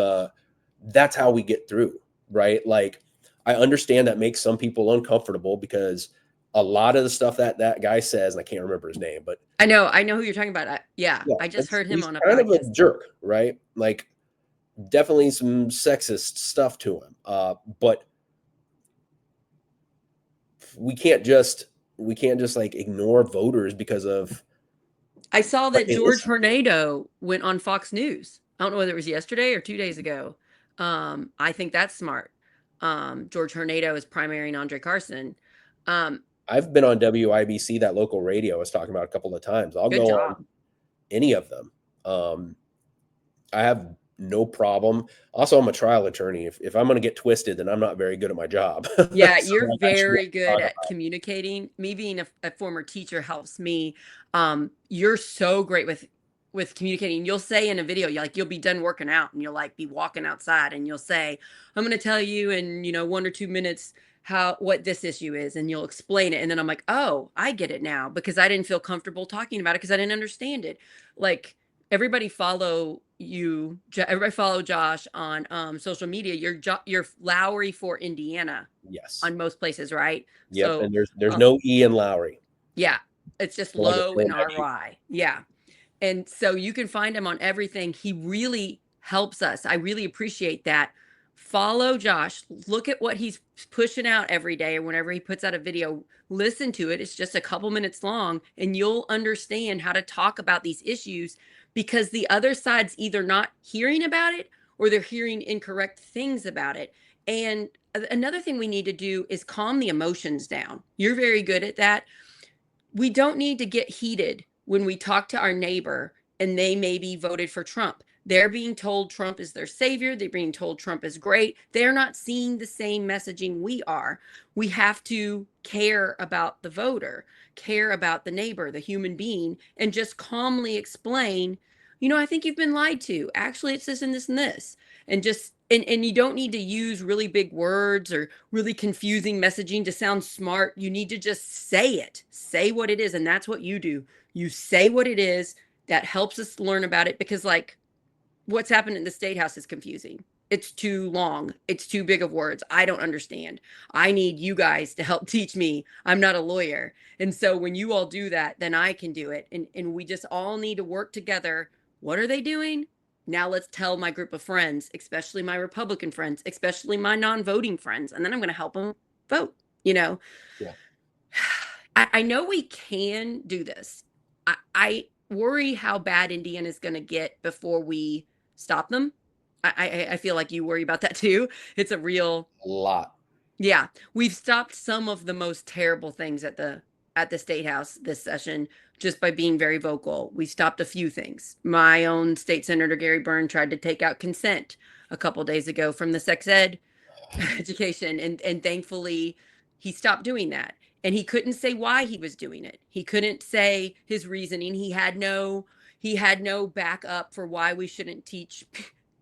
Speaker 2: that's how we get through, right? Like, I understand that makes some people uncomfortable because a lot of the stuff that guy says, and I can't remember his name, but
Speaker 1: I know who you're talking about. Yeah.
Speaker 2: yeah,
Speaker 1: I just heard him
Speaker 2: he's
Speaker 1: on a
Speaker 2: kind of a
Speaker 1: podcast.
Speaker 2: jerk, right? Like, definitely some sexist stuff to him. But we can't just like ignore voters because of
Speaker 1: I saw
Speaker 2: what
Speaker 1: that
Speaker 2: they
Speaker 1: George
Speaker 2: listen.
Speaker 1: Hernado went on Fox News. I don't know whether it was yesterday or 2 days ago. I think that's smart. George Hernado is primarying Andre Carson. Um,
Speaker 2: I've been on WIBC, that local radio I was talking about a couple of times. I'll
Speaker 1: Good
Speaker 2: go on
Speaker 1: job.
Speaker 2: any of them. I have no problem. Also, I'm a trial attorney. If I'm going to get twisted, then I'm not very good at my job.
Speaker 1: Yeah,
Speaker 2: So
Speaker 1: you're
Speaker 2: I should
Speaker 1: very good
Speaker 2: talk
Speaker 1: at
Speaker 2: about
Speaker 1: communicating. Me being a former teacher helps me. You're so great with communicating. You'll say in a video, you'll be done working out and you'll like be walking outside and you'll say, "I'm going to tell you in 1 or 2 minutes how what this issue is," and you'll explain it. And then I'm like, "Oh, I get it now," because I didn't feel comfortable talking about it because I didn't understand it. Like everybody follow Josh on social media. You're Lowry for Indiana
Speaker 2: yes.
Speaker 1: on most places, right?
Speaker 2: Yep.
Speaker 1: So,
Speaker 2: And there's
Speaker 1: uh,
Speaker 2: no E in Lowry.
Speaker 1: yeah, it's just
Speaker 2: Like a
Speaker 1: low and
Speaker 2: CMIG.
Speaker 1: RY. Yeah. And so you can find him on everything. He really helps us. I really appreciate that. Follow Josh. Look at what he's pushing out every day or whenever he puts out a video. Listen to it. It's just a couple minutes long, and you'll understand how to talk about these issues because the other side's either not hearing about it or they're hearing incorrect things about it. And another thing we need to do is calm the emotions down. You're very good at that. We don't need to get heated when we talk to our neighbor and they maybe voted for Trump. They're being told Trump is their savior. They're being told Trump is great. They're not seeing the same messaging we are. We have to care about the voter, care about the neighbor, the human being, and just calmly explain, I think you've been lied to. Actually, it's this and this and this. And just and you don't need to use really big words or really confusing messaging to sound smart. You need to just say it. Say what it is, and that's what you do. You say what it is. That helps us learn about it because like what's happened in the state house is confusing. It's too long. It's too big of words. I don't understand. I need you guys to help teach me. I'm not a lawyer. And so when you all do that, then I can do it. And we just all need to work together. What are they doing? Now let's tell my group of friends, especially my Republican friends, especially my non-voting friends, and then I'm going to help them vote. You know,
Speaker 2: Yeah.
Speaker 1: I know we can do this. I worry how bad Indiana is going to get before we stop them. I feel like you worry about that too. It's a real,
Speaker 2: A lot.
Speaker 1: yeah. We've stopped some of the most terrible things at the state house this session just by being very vocal. We stopped a few things. My own state senator Gary Byrne tried to take out consent a couple days ago from the sex ed education, and thankfully he stopped doing that. And he couldn't say why he was doing it. He couldn't say his reasoning. He had no backup for why we shouldn't teach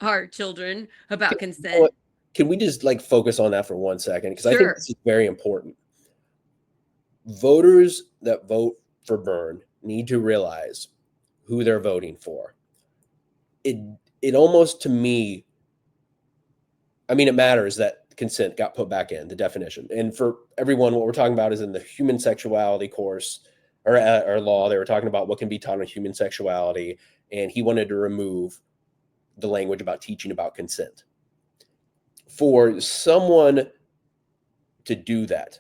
Speaker 1: our children about
Speaker 2: You know
Speaker 1: consent.
Speaker 2: what? Can we just like focus on that for 1 second? Because I think
Speaker 1: Sure.
Speaker 2: this is very important. Voters that vote for Byrne need to realize who they're voting for. It almost, to me, I mean, it matters that consent got put back in the definition. And for everyone, what we're talking about is in the human sexuality course or law. They were talking about what can be taught on human sexuality, and he wanted to remove the language about teaching about consent. For someone to do that,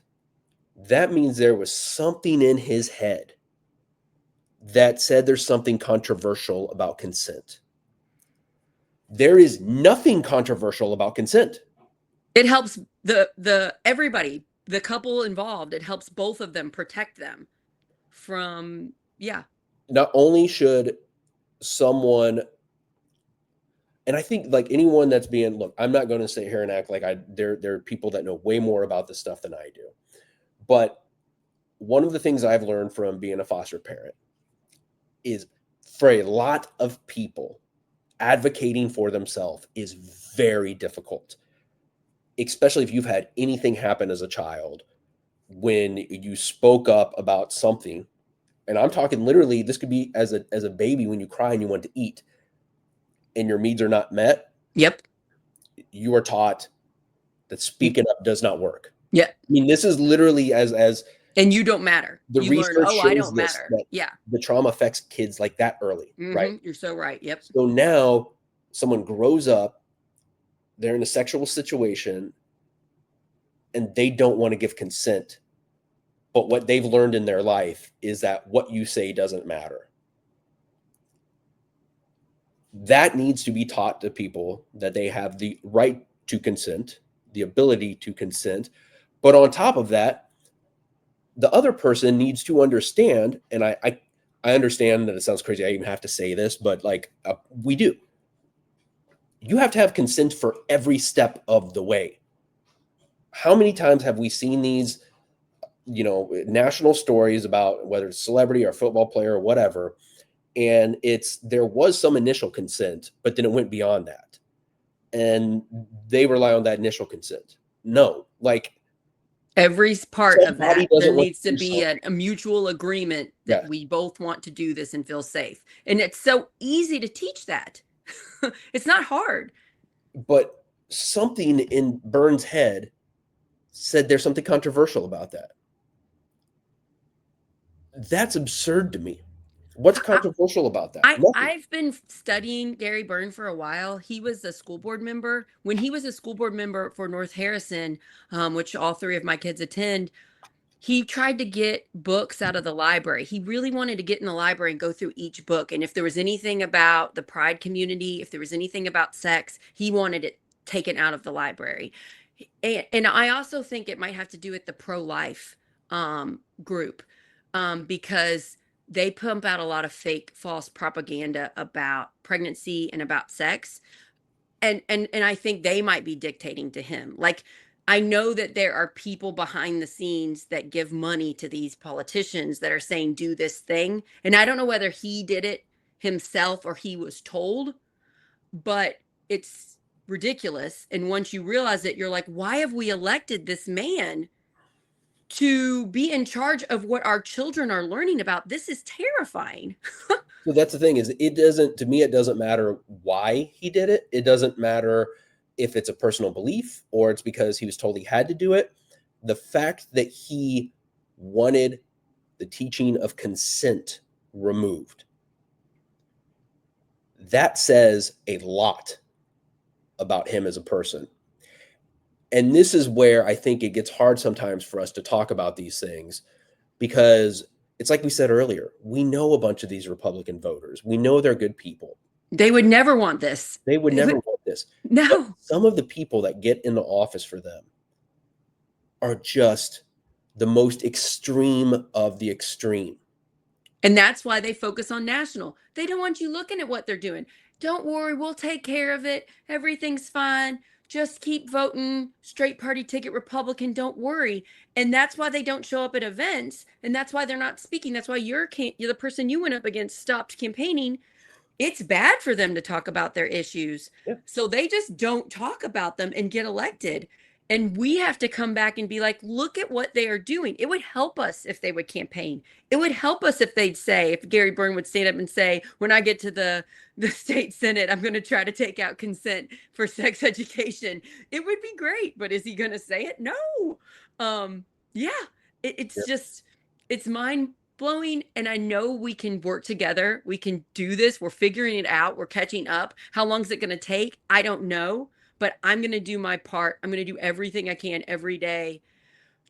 Speaker 2: that means there was something in his head that said there's something controversial about consent. There is nothing controversial about consent.
Speaker 1: It helps the everybody, the couple involved. It helps both of them protect them from, yeah.
Speaker 2: Not only should someone, and I think like anyone that's being, look, I'm not going to sit here and act like there are people that know way more about this stuff than I do. But one of the things I've learned from being a foster parent is for a lot of people, advocating for themselves is very difficult, especially if you've had anything happen as a child when you spoke up about something. And I'm talking literally, this could be as a baby when you cry and you want to eat and your needs are not met.
Speaker 1: Yep.
Speaker 2: You are taught that speaking up does not work.
Speaker 1: Yeah.
Speaker 2: I mean, this is literally as
Speaker 1: And you don't matter.
Speaker 2: the
Speaker 1: You learn,
Speaker 2: research
Speaker 1: oh, I
Speaker 2: shows
Speaker 1: don't
Speaker 2: this,
Speaker 1: matter.
Speaker 2: that
Speaker 1: Yeah.
Speaker 2: the trauma affects kids like that early, right?
Speaker 1: You're so right. Yep.
Speaker 2: So now someone grows up, they're in a sexual situation, and they don't want to give consent. But what they've learned in their life is that what you say doesn't matter. That needs to be taught to people, that they have the right to consent, the ability to consent. But on top of that, the other person needs to understand, and I understand that it sounds crazy. I even have to say this, but like we do. You have to have consent for every step of the way. How many times have we seen these, national stories about whether it's celebrity or football player or whatever, and there was some initial consent, but then it went beyond that, and they rely on that initial consent. No, like
Speaker 1: Every part of
Speaker 2: somebody
Speaker 1: that, there
Speaker 2: doesn't want
Speaker 1: needs
Speaker 2: to
Speaker 1: to
Speaker 2: do
Speaker 1: be
Speaker 2: something.
Speaker 1: a mutual agreement that
Speaker 2: Yeah,
Speaker 1: we both want to do this and feel safe. And it's so easy to teach that. It's not hard.
Speaker 2: but something in Burns' head said there's something controversial about that. That's absurd to me. What's
Speaker 1: I,
Speaker 2: controversial about that? Nothing.
Speaker 1: I've been studying Gary Byrne for a while. He was a school board member. When he was a school board member for North Harrison, which all three of my kids attend, he tried to get books out of the library. He really wanted to get in the library and go through each book. And if there was anything about the pride community, if there was anything about sex, he wanted it taken out of the library. And I also think it might have to do with the pro-life group, because they pump out a lot of fake, false propaganda about pregnancy and about sex. And I think they might be dictating to him. Like, I know that there are people behind the scenes that give money to these politicians that are saying, do this thing. And I don't know whether he did it himself or he was told, but it's ridiculous. And once you realize it, you're like, why have we elected this man to be in charge of what our children are learning about? This is terrifying.
Speaker 2: So that's the thing, is it doesn't, to me, it doesn't matter why he did it. It doesn't matter if it's a personal belief or it's because he was told he had to do it. The fact that he wanted the teaching of consent removed, that says a lot about him as a person. And this is where I think it gets hard sometimes for us to talk about these things, because it's like we said earlier, we know a bunch of these Republican voters. We know they're good people.
Speaker 1: They would never want this.
Speaker 2: They would never want this. But
Speaker 1: No.
Speaker 2: some of the people that get in the office for them are just the most extreme of the extreme.
Speaker 1: And that's why they focus on national. They don't want you looking at what they're doing. Don't worry, we'll take care of it. Everything's fine. Just keep voting straight party ticket Republican. Don't worry. And that's why they don't show up at events. And that's why they're not speaking. That's why you're the person you went up against stopped campaigning. It's bad for them to talk about their issues.
Speaker 2: Yeah.
Speaker 1: So they just don't talk about them and get elected. And we have to come back and be like, look at what they are doing. It would help us if they would campaign. It would help us if they'd say, if Gary Byrne would stand up and say, when I get to the state Senate, I'm going to try to take out consent for sex education. It would be great. But is he going to say it? No. Yeah, it's
Speaker 2: Yeah.
Speaker 1: just, it's mind blowing. And I know we can work together. We can do this. We're figuring it out. We're catching up. How long is it going to take? I don't know, but I'm going to do my part. I'm going to do everything I can every day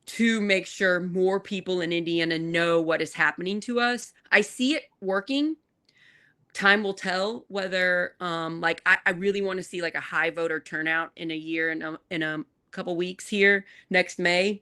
Speaker 1: to make sure more people in Indiana know what is happening to us. I see it working. Time will tell whether like I really want to see like a high voter turnout in a year and in a couple weeks here next May.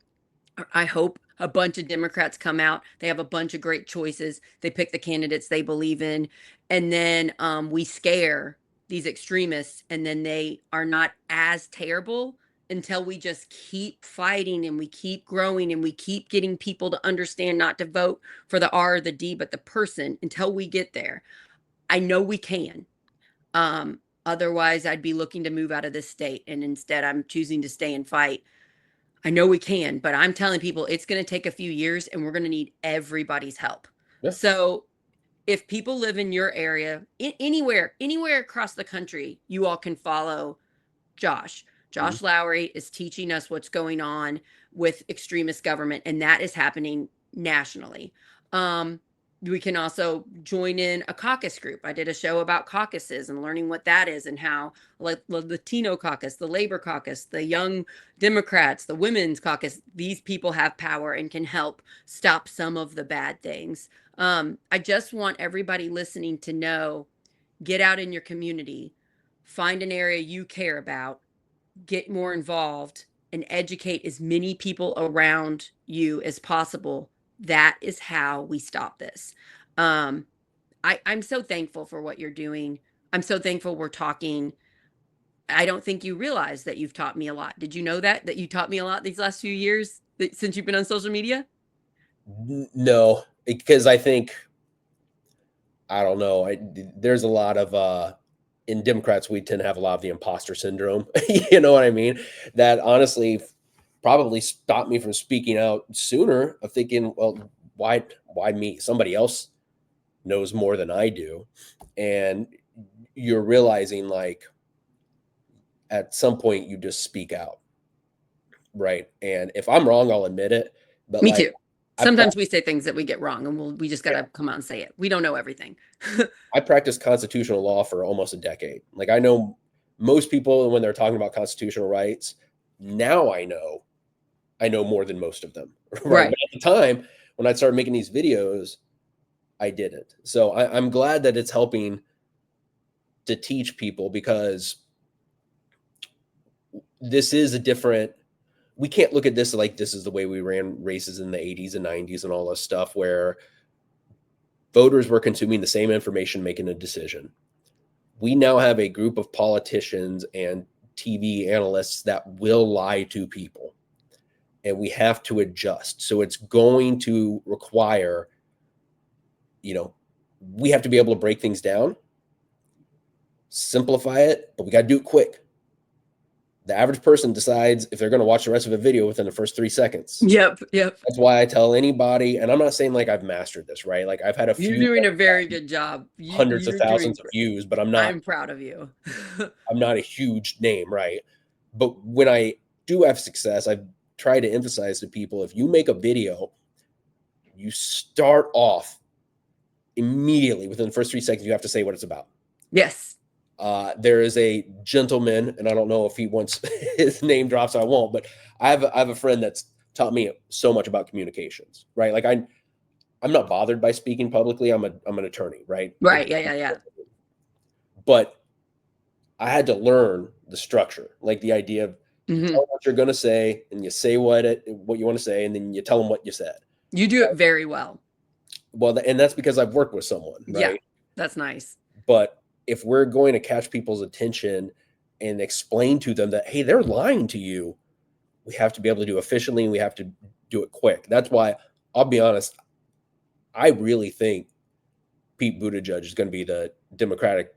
Speaker 1: I hope a bunch of Democrats come out. They have a bunch of great choices. They pick the candidates they believe in. And then we scare these extremists, and then they are not as terrible until we just keep fighting and we keep growing and we keep getting people to understand not to vote for the R or the D, but the person until we get there. I know we can. Otherwise, I'd be looking to move out of this state. And instead, I'm choosing to stay and fight. I know we can, but I'm telling people it's going to take a few years and we're going to need everybody's help.
Speaker 2: Yeah.
Speaker 1: So if people live in your area, anywhere across the country, you all can follow Josh. Josh
Speaker 2: Mhm.
Speaker 1: Lowry is teaching us what's going on with extremist government, and that is happening nationally. We can also join in a caucus group. I did a show about caucuses and learning what that is and how, like the Latino caucus, the Labor caucus, the Young Democrats, the Women's caucus, these people have power and can help stop some of the bad things. I just want everybody listening to know, get out in your community, find an area you care about, get more involved, and educate as many people around you as possible. That is how we stop this. Um, I'm so thankful for what you're doing. I'm so thankful we're talking. I don't think you realize that you've taught me a lot. Did you know that you taught me a lot these last few years since you've been on social media?
Speaker 2: No, because I think I don't know. There's a lot of in Democrats, we tend to have a lot of the imposter syndrome. You know what I mean? That honestly probably stopped me from speaking out sooner. Of thinking, well, why me? Somebody else knows more than I do, and you're realizing like at some point you just speak out, right? And if I'm wrong, I'll admit it. But
Speaker 1: Me
Speaker 2: like
Speaker 1: too.
Speaker 2: I
Speaker 1: Sometimes we say things that we get wrong, and we just got
Speaker 2: yeah,
Speaker 1: to come out and say it. We don't know everything.
Speaker 2: I practiced constitutional law for almost a decade. Like I know most people when they're talking about constitutional rights, now I know more than most of them, right?
Speaker 1: Right.
Speaker 2: But at the time when I started making these videos, I didn't. So I'm glad that it's helping to teach people because this is a different. We can't look at this like this is the way we ran races in the 80s and 90s and all this stuff where voters were consuming the same information, making a decision. We now have a group of politicians and TV analysts that will lie to people, and we have to adjust. So it's going to require, you know, we have to be able to break things down, simplify it, but we got to do it quick. The average person decides if they're going to watch the rest of a video within the first 3 seconds.
Speaker 1: Yep. Yep.
Speaker 2: That's why I tell anybody, and I'm not saying like I've mastered this, right? Like I've had a
Speaker 1: You're
Speaker 2: few
Speaker 1: doing a very good job.
Speaker 2: hundreds of
Speaker 1: You're doing
Speaker 2: thousands of
Speaker 1: great.
Speaker 2: views, but
Speaker 1: I'm proud of you.
Speaker 2: I'm not a huge name, right? But when I do have success, I've tried to emphasize to people if you make a video, you start off immediately within the first 3 seconds, you have to say what it's about.
Speaker 1: Yes.
Speaker 2: There is a gentleman, and I don't know if he wants his name dropped, so I won't, but I have a friend that's taught me so much about communications, right? Like I'm not bothered by speaking publicly. I'm an attorney, right?
Speaker 1: Right. Yeah. Yeah. Yeah.
Speaker 2: But I had to learn the structure, like the idea of you tell
Speaker 1: Hmm.
Speaker 2: them what you're going to say and you say what you want to say, and then you tell them what you said.
Speaker 1: You do it very well.
Speaker 2: Well, and that's because I've worked with someone,
Speaker 1: Yeah,
Speaker 2: right?
Speaker 1: that's nice.
Speaker 2: But if we're going to catch people's attention and explain to them that, hey, they're lying to you, we have to be able to do it efficiently and we have to do it quick. That's why I'll be honest, I really think Pete Buttigieg is going to be the Democratic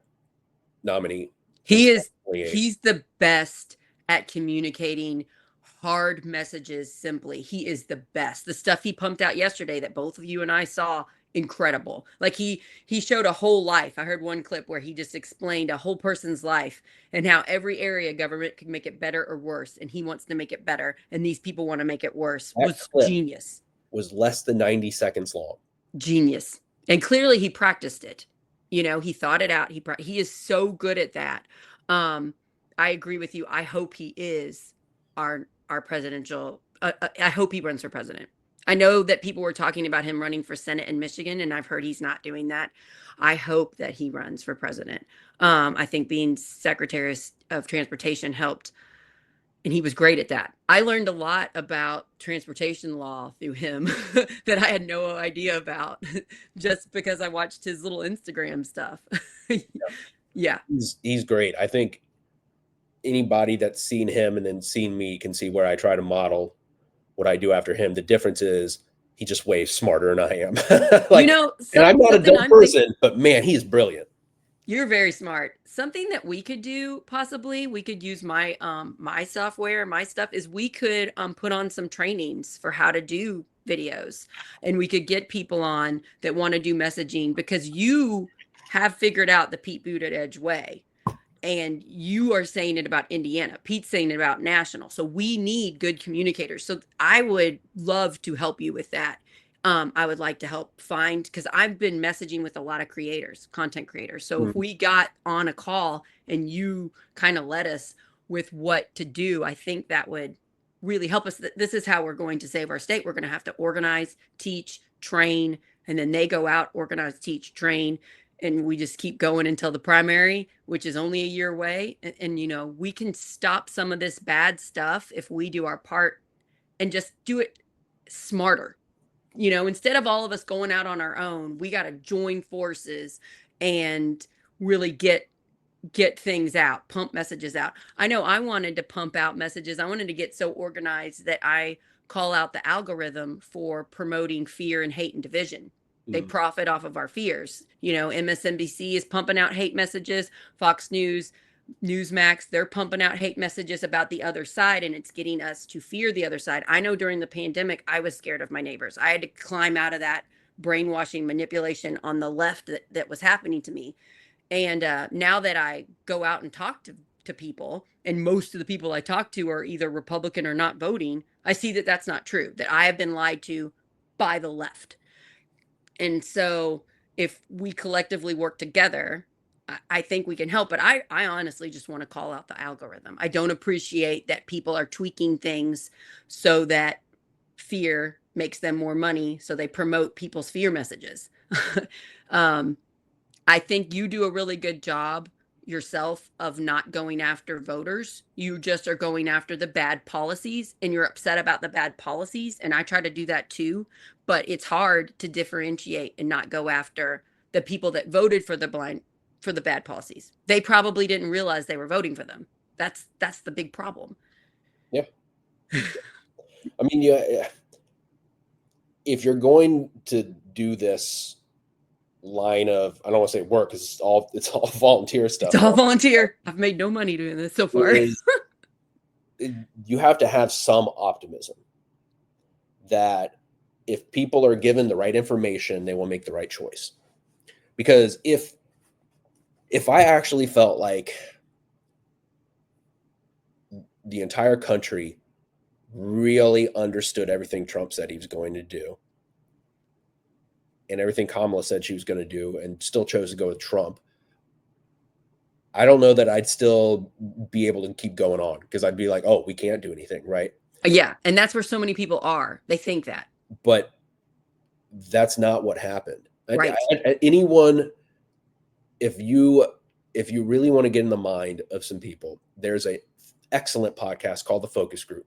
Speaker 2: nominee in
Speaker 1: He is
Speaker 2: 2028.
Speaker 1: he's the best at communicating hard messages simply. He is the best. The stuff he pumped out yesterday that both of you and I saw, incredible. Like he showed a whole life. I heard one clip where he just explained a whole person's life and how every area government can make it better or worse, and he wants to make it better and these people want to make it worse.
Speaker 2: That
Speaker 1: Was
Speaker 2: clip
Speaker 1: genius.
Speaker 2: was less than 90 seconds long.
Speaker 1: Genius. And clearly he practiced it. He thought it out. He is so good at that. Um, I agree with you. I hope he is our presidential. I hope he runs for president. I know that people were talking about him running for Senate in Michigan, and I've heard he's not doing that. I hope that he runs for president. I think being Secretary of Transportation helped, and he was great at that. I learned a lot about transportation law through him that I had no idea about just because I watched his little Instagram stuff. Yeah.
Speaker 2: He's great. I think anybody that's seen him and then seen me can see where I try to model what I do after him. The difference is he just way smarter than I am. Like, and I'm not a dumb person, but man, he's brilliant.
Speaker 1: You're very smart. Something that we could do, possibly, we could use my software, my stuff, is we could put on some trainings for how to do videos, and we could get people on that want to do messaging, because you have figured out the Pete Buttigieg way, and you are saying it about Indiana. Pete's saying it about national. So we need good communicators. So I would love to help you with that. I would like to help find, because I've been messaging with a lot of creators, content creators. So if we got on a call and you kind of led us with what to do, I think that would really help us. This is how we're going to save our state. We're going to have to organize, teach, train, and then they go out, organize, teach, train, and we just keep going until the primary, which is only a year away. And we can stop some of this bad stuff if we do our part and just do it smarter. Instead of all of us going out on our own, we got to join forces and really get things out, pump messages out. I know I wanted to pump out messages. I wanted to get so organized that I call out the algorithm for promoting fear and hate and division. They profit off of our fears. MSNBC is pumping out hate messages. Fox News, Newsmax, they're pumping out hate messages about the other side, and it's getting us to fear the other side. I know during the pandemic, I was scared of my neighbors. I had to climb out of that brainwashing manipulation on the left that was happening to me. And now that I go out and talk to people, and most of the people I talk to are either Republican or not voting, I see that that's not true, that I have been lied to by the left. And so if we collectively work together, I think we can help. But I honestly just want to call out the algorithm. I don't appreciate that people are tweaking things so that fear makes them more money, so they promote people's fear messages. I think you do a really good job yourself of not going after voters. You just are going after the bad policies, and you're upset about the bad policies. And I try to do that too, but it's hard to differentiate and not go after the people that voted for the bad policies. They probably didn't realize they were voting for them. That's the big problem.
Speaker 2: Yeah. I mean, yeah, if you're going to do this line of, I don't want to say work, because it's all volunteer stuff.
Speaker 1: It's all volunteer. I've made no money doing this so far.
Speaker 2: You have to have some optimism that if people are given the right information, they will make the right choice. Because if I actually felt like the entire country really understood everything Trump said he was going to do, and everything Kamala said she was going to do, and still chose to go with Trump, I don't know that I'd still be able to keep going on, because I'd be like, oh, we can't do anything, right?
Speaker 1: Yeah, and that's where so many people are. They think that.
Speaker 2: But that's not what happened.
Speaker 1: Right.
Speaker 2: Anyone, if you if you really want to get in the mind of some people, there's a excellent podcast called The Focus Group.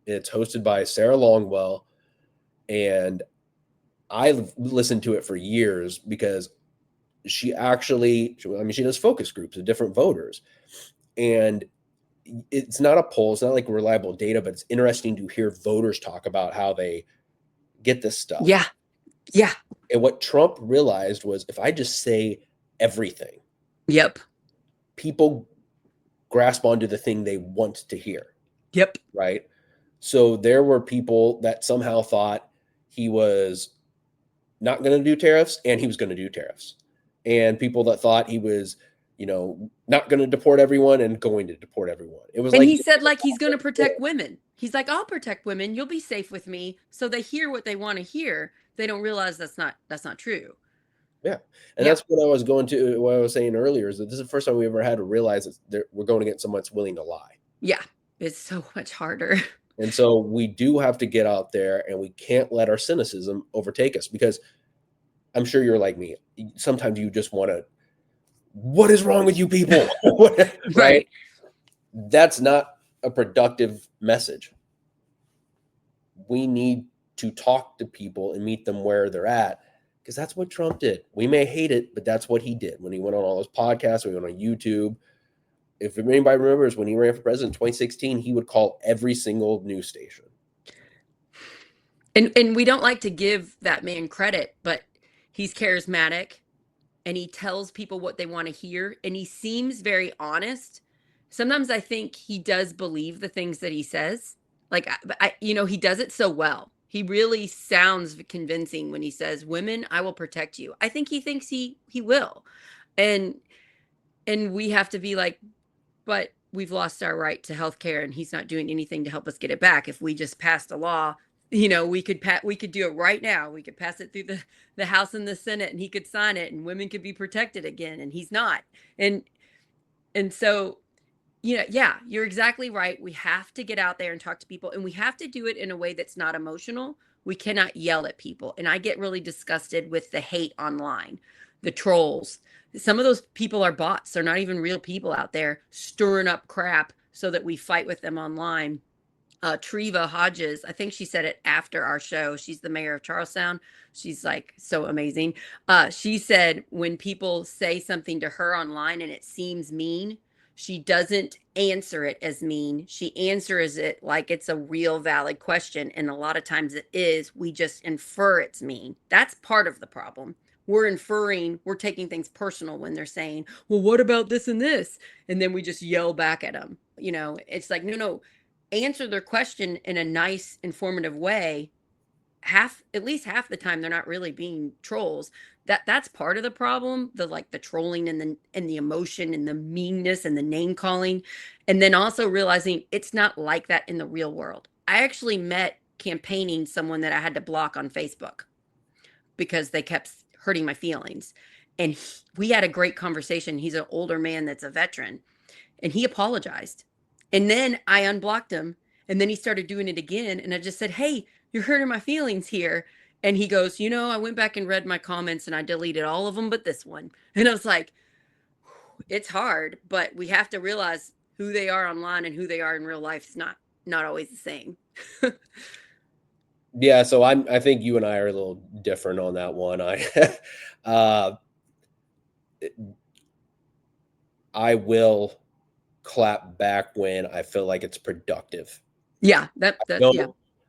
Speaker 2: It's hosted by Sarah Longwell, and I've listened to it for years because she does focus groups of different voters, and it's not a poll. It's not like reliable data, but it's interesting to hear voters talk about how they get this stuff.
Speaker 1: Yeah. Yeah.
Speaker 2: And what Trump realized was, if I just say everything,
Speaker 1: Yep.
Speaker 2: people grasp onto the thing they want to hear.
Speaker 1: Yep.
Speaker 2: Right. So there were people that somehow thought he was not going to do tariffs and he was going to do tariffs, and people that thought he was, not going to deport everyone and going to deport everyone. It was
Speaker 1: And
Speaker 2: like,
Speaker 1: he said, like, he's going to protect women. He's like, I'll protect women. You'll be safe with me. So they hear what they want to hear. They don't realize that's not true.
Speaker 2: Yeah. And that's what I was what I was saying earlier, is that this is the first time we ever had to realize that we're going against someone that's willing to lie.
Speaker 1: Yeah. It's so much harder.
Speaker 2: And so we do have to get out there, and we can't let our cynicism overtake us, because I'm sure you're like me. Sometimes you just want to, what is wrong with you people? Right? That's not a productive message. We need to talk to people and meet them where they're at, because that's what Trump did. We may hate it, but that's what he did when he went on all those podcasts, when he went on YouTube. If anybody remembers, when he ran for president in 2016, he would call every single news station.
Speaker 1: And we don't like to give that man credit, but he's charismatic and he tells people what they want to hear, and he seems very honest. Sometimes I think he does believe the things that he says. Like, he does it so well. He really sounds convincing when he says, women, I will protect you. I think he thinks he will. And we have to be like, but we've lost our right to health care, and he's not doing anything to help us get it back. If we just passed a law, we could do it right now. We could pass it through the House and the Senate, and he could sign it, and women could be protected again, and he's not. And so, yeah, you're exactly right. We have to get out there and talk to people, and we have to do it in a way that's not emotional. We cannot yell at people. And I get really disgusted with the hate online, the trolls. Some of those people are bots. They're not even real people out there stirring up crap so that we fight with them online. Treva Hodges, I think she said it after our show. She's the mayor of Charlestown. She's like so amazing. She said when people say something to her online and it seems mean, she doesn't answer it as mean. She answers it like it's a real valid question. And a lot of times it is. We just infer it's mean. That's part of the problem. We're taking things personal when they're saying, well, what about this and this? And then we just yell back at them. It's like, no, answer their question in a nice, informative way. At least half the time, they're not really being trolls. That's part of the problem. The trolling and the emotion and the meanness and the name calling. And then also realizing it's not like that in the real world. I actually met campaigning someone that I had to block on Facebook because they kept hurting my feelings. And we had a great conversation. He's an older man that's a veteran, and he apologized. And then I unblocked him, and then he started doing it again. And I just said, hey, you're hurting my feelings here. And he goes, I went back and read my comments and I deleted all of them but this one. And I was like, it's hard, but we have to realize who they are online and who they are in real life is not always the same.
Speaker 2: Yeah, so I think you and I are a little different on that one. I will clap back when I feel like it's productive.
Speaker 1: Yeah,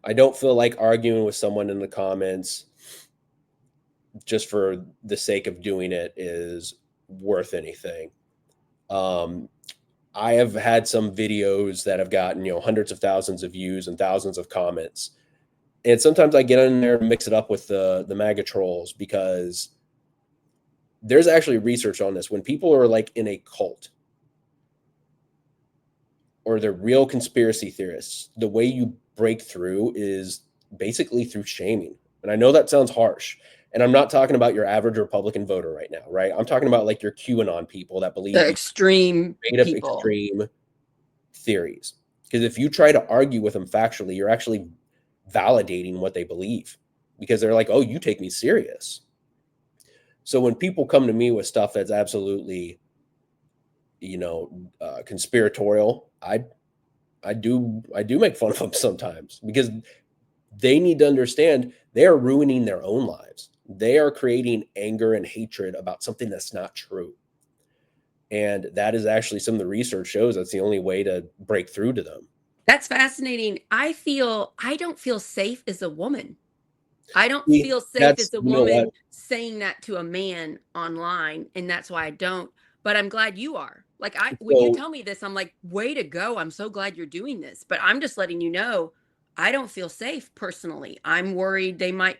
Speaker 2: I don't feel like arguing with someone in the comments just for the sake of doing it is worth anything. I have had some videos that have gotten, hundreds of thousands of views and thousands of comments. And sometimes I get in there and mix it up with the MAGA trolls, because there's actually research on this. When people are like in a cult or they're real conspiracy theorists, the way you break through is basically through shaming. And I know that sounds harsh. And I'm not talking about your average Republican voter right now, right? I'm talking about like your QAnon people that believe
Speaker 1: the extreme
Speaker 2: theories. Because if you try to argue with them factually, you're actually validating what they believe, because they're like, oh, you take me serious. So when people come to me with stuff that's absolutely conspiratorial, I do make fun of them sometimes because they need to understand they are ruining their own lives. They are creating anger and hatred about something that's not true. And that is actually some of the research shows that's the only way to break through to them.
Speaker 1: That's fascinating. I don't feel safe as a woman. I don't
Speaker 2: See,
Speaker 1: feel safe
Speaker 2: that's
Speaker 1: as a
Speaker 2: you know what?
Speaker 1: woman saying that to a man online, and that's why I don't. But I'm glad you are. Like when you
Speaker 2: So
Speaker 1: tell me this, I'm like, way to go. I'm so glad you're doing this. But I'm just letting you know, I don't feel safe personally. I'm worried they might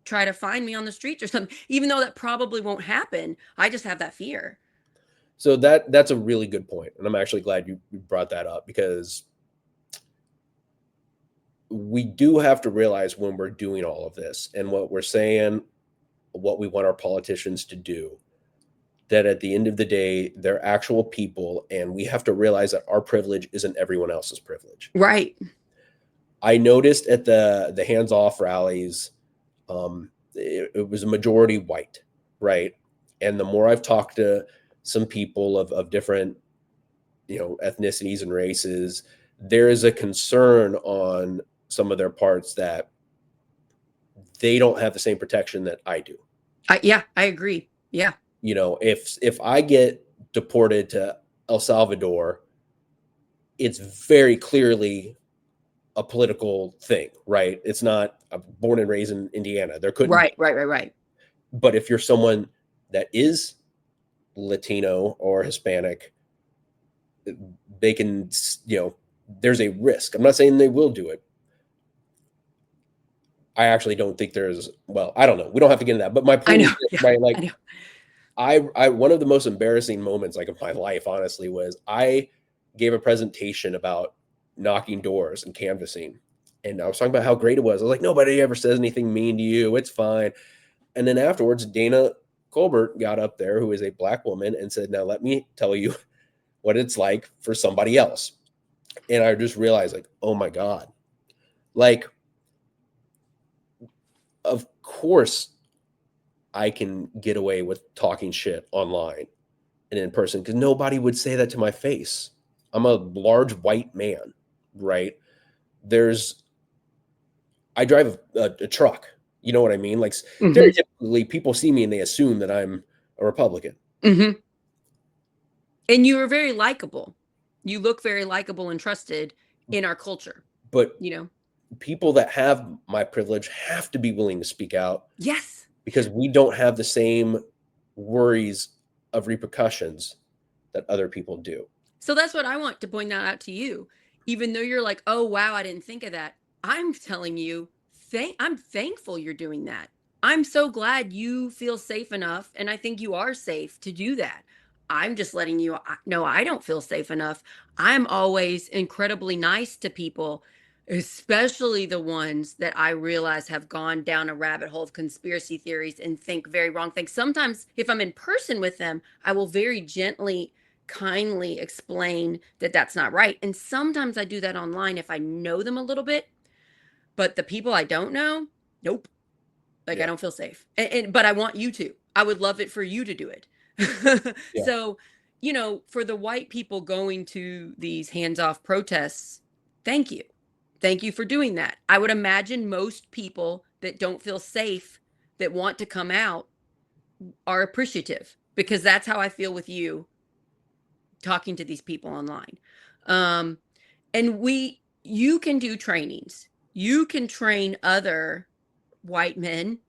Speaker 1: try to find me on the streets or something, even though that probably won't happen. I just have that fear.
Speaker 2: so that's a really good point, and I'm actually glad you brought that up because we do have to realize when we're doing all of this and what we're saying, what we want our politicians to do, that at the end of the day, they're actual people, and we have to realize that our privilege isn't everyone else's privilege.
Speaker 1: Right.
Speaker 2: I noticed at the hands off rallies, it was a majority white, right? And the more I've talked to some people of different ethnicities and races, there is a concern on some of their parts that they don't have the same protection that I do.
Speaker 1: Yeah, I agree. Yeah.
Speaker 2: If I get deported to El Salvador, it's very clearly a political thing, right? It's not I'm born and raised in Indiana. There couldn't be.
Speaker 1: Right, right, right, right.
Speaker 2: But if you're someone that is Latino or Hispanic, they can, there's a risk. I'm not saying they will do it. I actually don't think there's, well, I don't know. We don't have to get into that. But my
Speaker 1: I
Speaker 2: point
Speaker 1: know.
Speaker 2: is, this,
Speaker 1: Yeah,
Speaker 2: right?
Speaker 1: I
Speaker 2: Like,
Speaker 1: know.
Speaker 2: I one of the most embarrassing moments like of my life, honestly, was I gave a presentation about knocking doors and canvassing. And I was talking about how great it was. I was like, nobody ever says anything mean to you. It's fine. And then afterwards, Dana Colbert got up there, who is a black woman, and said, now let me tell you what it's like for somebody else. And I just realized, like, oh my God. Like, of course I can get away with talking shit online and in person because nobody would say that to my face. I'm a large white man, right? There's I drive a truck. You know what I mean? Like
Speaker 1: Hmm.
Speaker 2: stereotypically, people see me and they assume that I'm a Republican.
Speaker 1: Hmm. And you are very likable. You look very likable and trusted in our culture,
Speaker 2: But
Speaker 1: you know?
Speaker 2: people that have my privilege have to be willing to speak out
Speaker 1: Yes.
Speaker 2: because we don't have the same worries of repercussions that other people do.
Speaker 1: So that's what I want to point that out to you. Even though you're like, oh, wow, I didn't think of that. I'm telling you, I'm thankful you're doing that. I'm so glad you feel safe enough. And I think you are safe to do that. I'm just letting you know I don't feel safe enough. I'm always incredibly nice to people, especially the ones that I realize have gone down a rabbit hole of conspiracy theories and think very wrong things. Sometimes, if I'm in person with them, I will very gently kindly explain that that's not right. And sometimes I do that online if I know them a little bit, but the people I don't know, nope. Like I
Speaker 2: Yeah.
Speaker 1: don't feel safe. But I want you to. I would love it for you to do it.
Speaker 2: Yeah.
Speaker 1: So, for the white people going to these hands-off protests, thank you. Thank you for doing that. I would imagine most people that don't feel safe that want to come out are appreciative because that's how I feel with you talking to these people online. Um, and you can do trainings. You can train other white men,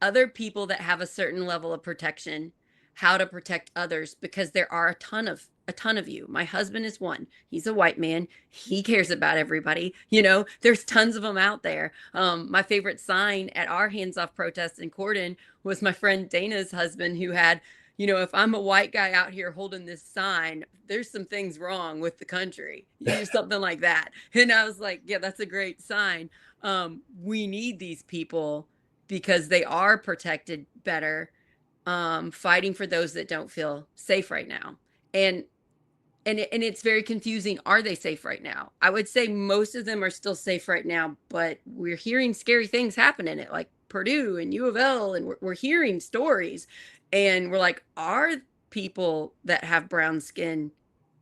Speaker 1: other people that have a certain level of protection, how to protect others because there are a ton of you. My husband is one. He's a white man. He cares about everybody. There's tons of them out there. My favorite sign at our hands off protest in Corden was my friend Dana's husband who had, if I'm a white guy out here holding this sign, there's some things wrong with the country. Something like that. And I was like, yeah, that's a great sign. We need these people because they are protected better, fighting for those that don't feel safe right now. And it's very confusing. Are they safe right now? I would say most of them are still safe right now, but we're hearing scary things happen in it, like Purdue and U of L, and we're hearing stories, and we're like, are people that have brown skin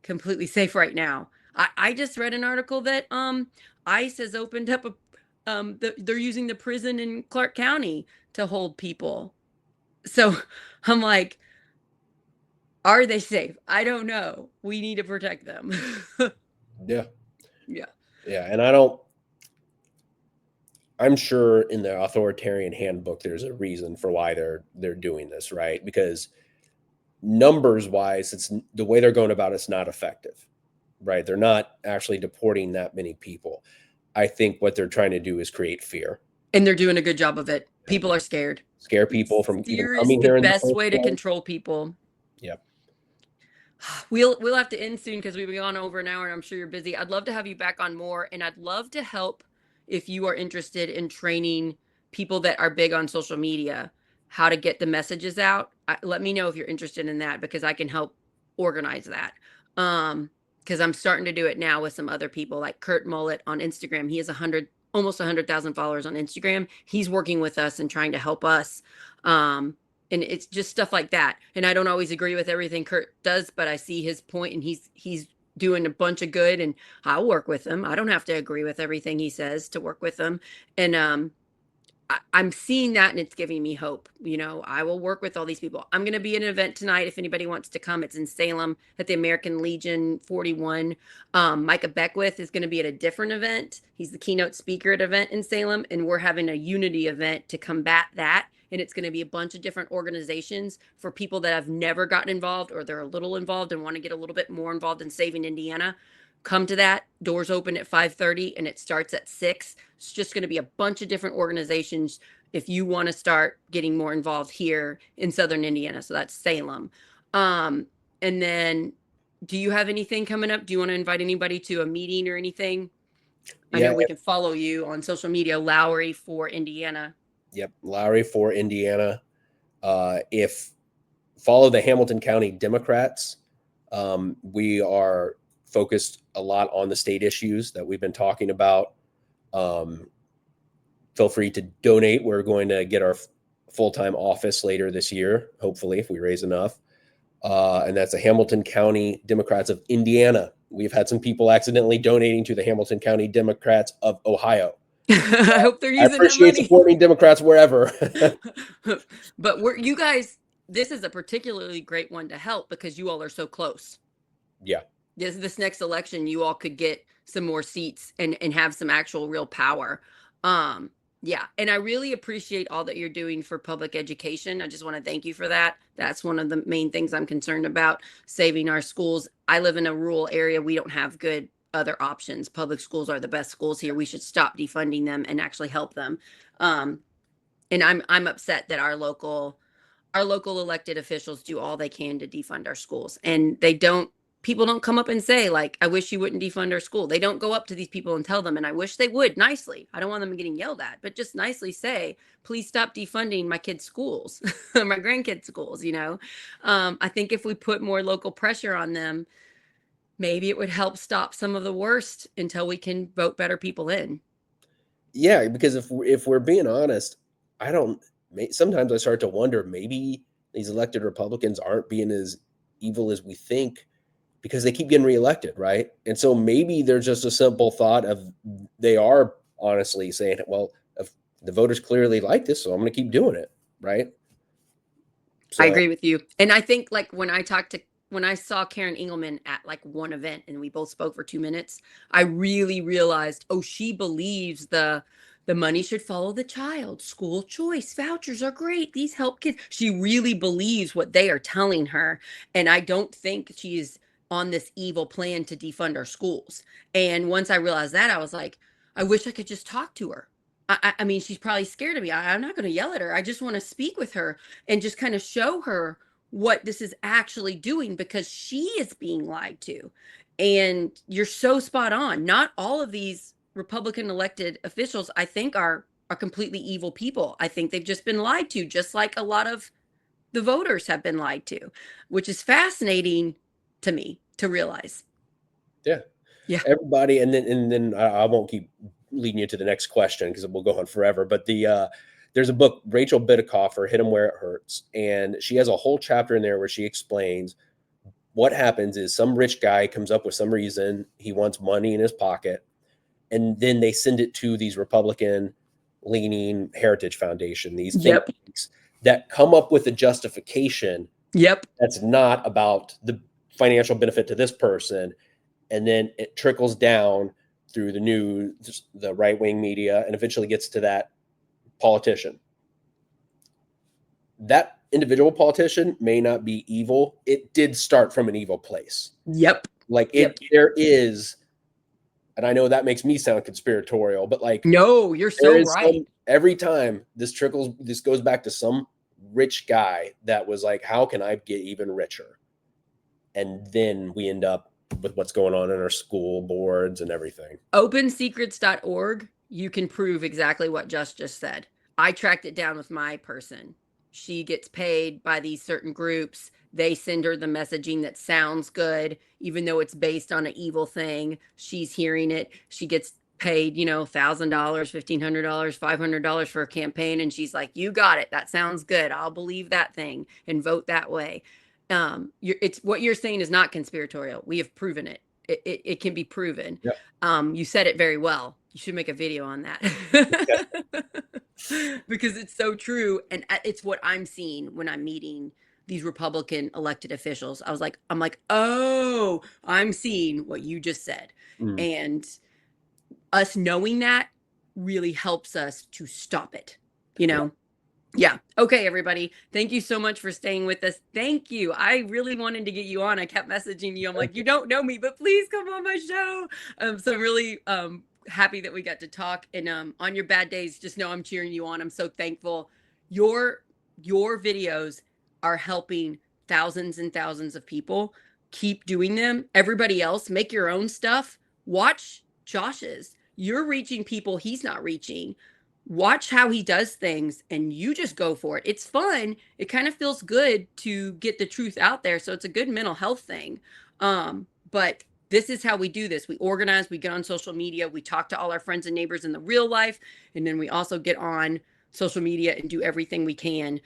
Speaker 1: completely safe right now. I just read an article that ICE has opened up they're using the prison in Clark County to hold people. So I'm like, are they safe? I don't know. We need to protect them.
Speaker 2: Yeah.
Speaker 1: Yeah.
Speaker 2: Yeah. And I'm sure in the authoritarian handbook, there's a reason for why they're doing this, right? Because numbers wise, it's the way they're going about it's not effective, right? They're not actually deporting that many people. I think what they're trying to do is create fear.
Speaker 1: And they're doing a good job of it.
Speaker 2: Yeah.
Speaker 1: People are scared.
Speaker 2: Scare people from even
Speaker 1: Fear is
Speaker 2: coming
Speaker 1: the
Speaker 2: here in the
Speaker 1: best
Speaker 2: first
Speaker 1: way to
Speaker 2: place.
Speaker 1: control people.
Speaker 2: Yep.
Speaker 1: We'll have to end soon because we've gone over an hour and I'm sure you're busy. I'd love to have you back on more, and I'd love to help if you are interested in training people that are big on social media how to get the messages out. Let me know if you're interested in that because I can help organize that. Because I'm starting to do it now with some other people like Kurt Mullet on Instagram. He has almost 100,000 followers on Instagram. He's working with us and trying to help us. And it's just stuff like that. And I don't always agree with everything Kurt does, but I see his point, and he's doing a bunch of good, and I'll work with him. I don't have to agree with everything he says to work with him. And I'm seeing that, and it's giving me hope. I will work with all these people. I'm going to be at an event tonight. If anybody wants to come, it's in Salem at the American Legion 41. Micah Beckwith is going to be at a different event. He's the keynote speaker at an event in Salem, and we're having a unity event to combat that. And it's going to be a bunch of different organizations for people that have never gotten involved, or they're a little involved and want to get a little bit more involved in saving Indiana. Come to that. Doors open at 5:30 and it starts at 6. It's just going to be a bunch of different organizations if you want to start getting more involved here in Southern Indiana. So that's Salem. And then do you have anything coming up? Do you want to invite anybody to a meeting or anything? I know
Speaker 2: Yeah.
Speaker 1: we can follow you on social media, Lowry for Indiana.
Speaker 2: Yep. Lowry for Indiana. If follow the Hamilton County Democrats, we are focused a lot on the state issues that we've been talking about. Feel free to donate. We're going to get our full-time office later this year, hopefully, if we raise enough. And that's the Hamilton County Democrats of Indiana. We've had some people accidentally donating to the Hamilton County Democrats of Ohio.
Speaker 1: I hope they're
Speaker 2: I
Speaker 1: using that
Speaker 2: appreciate
Speaker 1: money.
Speaker 2: supporting Democrats wherever.
Speaker 1: But you guys, this is a particularly great one to help because you all are so close.
Speaker 2: Yeah.
Speaker 1: This next election, you all could get some more seats and have some actual real power. Yeah. And I really appreciate all that you're doing for public education. I just want to thank you for that. That's one of the main things I'm concerned about, saving our schools. I live in a rural area. We don't have good other options. Public schools are the best schools here. We should stop defunding them and actually help them. And I'm upset that our local elected officials do all they can to defund our schools, and people don't come up and say, like, I wish you wouldn't defund our school. They don't go up to these people and tell them, and I wish they would nicely. I don't want them getting yelled at, but just nicely say, please stop defunding my kids' schools, my grandkids' schools. I think if we put more local pressure on them, maybe it would help stop some of the worst until we can vote better people in.
Speaker 2: Yeah, because if we're being honest, sometimes I start to wonder, maybe these elected Republicans aren't being as evil as we think because they keep getting reelected, right? And so maybe there's just a simple thought of they are honestly saying, well, if the voters clearly like this, so I'm going to keep doing it, right?
Speaker 1: I agree with you. And I think, like, when I saw Karen Engelman at like one event and we both spoke for 2 minutes, I really realized, oh, she believes the money should follow the child. School choice vouchers are great. These help kids. She really believes what they are telling her. And I don't think she's on this evil plan to defund our schools. And once I realized that, I was like, I wish I could just talk to her. I mean, she's probably scared of me. I'm not going to yell at her. I just want to speak with her and just kind of show her what this is actually doing, because she is being lied to. And you're so spot on. Not all of these Republican elected officials, I think, are completely evil people. I think they've just been lied to, just like a lot of the voters have been lied to, which is fascinating to me to realize.
Speaker 2: Yeah.
Speaker 1: Yeah.
Speaker 2: Everybody, and then I won't keep leading you to the next question because we'll go on forever. But there's a book, Rachel Bittercoffer, Hit 'em Where It Hurts. And she has a whole chapter in there where she explains what happens is some rich guy comes up with some reason he wants money in his pocket, and then they send it to these Republican leaning Heritage Foundation, these think
Speaker 1: Yep.
Speaker 2: tanks that come up with a justification
Speaker 1: Yep.
Speaker 2: that's not about the financial benefit to this person. And then it trickles down through the news, the right-wing media, and eventually gets to that politician. That individual politician may not be evil. It did start from an evil place.
Speaker 1: Yep.
Speaker 2: Like
Speaker 1: Yep.
Speaker 2: there is, and I know that makes me sound conspiratorial, but like
Speaker 1: No, you're
Speaker 2: there
Speaker 1: so
Speaker 2: is
Speaker 1: right.
Speaker 2: every time this goes back to some rich guy that was like, how can I get even richer? And then we end up with what's going on in our school boards and everything.
Speaker 1: OpenSecrets.org, you can prove exactly what just said. I tracked it down with my person. She gets paid by these certain groups. They send her the messaging that sounds good, even though it's based on an evil thing. She's hearing it. She gets paid, $1,000, $1,500, $500 for a campaign. And she's like, you got it. That sounds good. I'll believe that thing and vote that way. It's what you're saying is not conspiratorial. We have proven it. It can be proven.
Speaker 2: Yep.
Speaker 1: You said it very well. You should make a video on that. Because it's so true. And it's what I'm seeing when I'm meeting these Republican elected officials. I'm like, oh, I'm seeing what you just said.
Speaker 2: Mm.
Speaker 1: And us knowing that really helps us to stop it, Yeah. Okay, everybody. Thank you so much for staying with us. Thank you. I really wanted to get you on. I kept messaging you. I'm like, you don't know me, but please come on my show. So I'm really happy that we got to talk. And on your bad days, just know I'm cheering you on. I'm so thankful. Your videos are helping thousands and thousands of people. Keep doing them. Everybody else, make your own stuff. Watch Josh's. You're reaching people he's not reaching. Watch how he does things and you just go for it. It's fun. It kind of feels good to get the truth out there. So it's a good mental health thing. But this is how we do this. We organize, we get on social media, we talk to all our friends and neighbors in the real life. And then we also get on social media and do everything we can.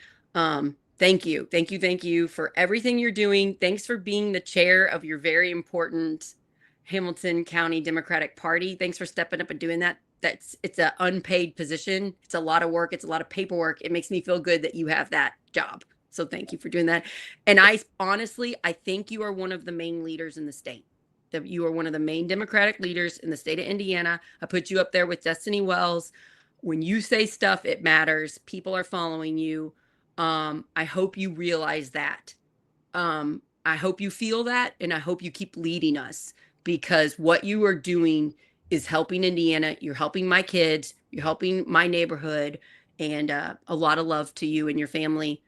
Speaker 1: Thank you. Thank you. Thank you for everything you're doing. Thanks for being the chair of your very important Hamilton County Democratic Party. Thanks for stepping up and doing that. It's an unpaid position. It's a lot of work. It's a lot of paperwork. It makes me feel good that you have that job. So thank you for doing that. And I think you are one of the main leaders in the state. That you are one of the main Democratic leaders in the state of Indiana. I put you up there with Destiny Wells. When you say stuff, it matters. People are following you. I hope you realize that. I hope you feel that, and I hope you keep leading us, because what you are doing is helping Indiana. You're helping my kids. You're helping my neighborhood, and a lot of love to you and your family.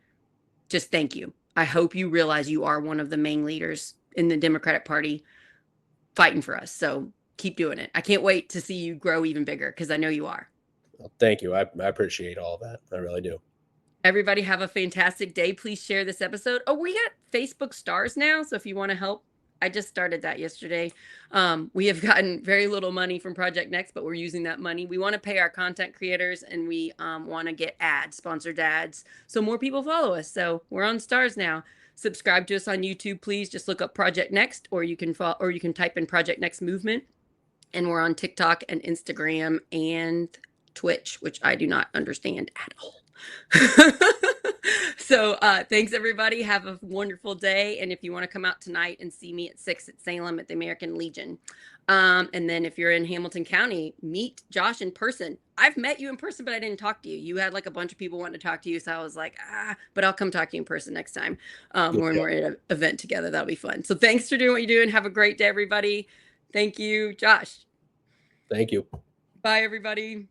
Speaker 1: Just thank you. I hope you realize you are one of the main leaders in the Democratic Party fighting for us. So keep doing it. I can't wait to see you grow even bigger, because I know you are.
Speaker 2: Well, thank you. I appreciate all that. I really do.
Speaker 1: Everybody have a fantastic day. Please share this episode. Oh, we got Facebook stars now. So if you want to help, I just started that yesterday. We have gotten very little money from Project Next, but we're using that money. We want to pay our content creators, and we want to get sponsored ads, so more people follow us. So we're on stars now. Subscribe to us on YouTube, please. Just look up Project Next, or you can type in Project Next Movement. And we're on TikTok and Instagram and Twitch, which I do not understand at all. So thanks, everybody. Have a wonderful day. And if you want to come out tonight and see me at 6 at Salem at the American Legion. And then if you're in Hamilton County, meet Josh in person. I've met you in person, but I didn't talk to you. You had like a bunch of people wanting to talk to you. So I was like, but I'll come talk to you in person next time. When we're at an event together. That'll be fun. So thanks for doing what you're doing. Have a great day, everybody. Thank you, Josh.
Speaker 2: Thank you.
Speaker 1: Bye, everybody.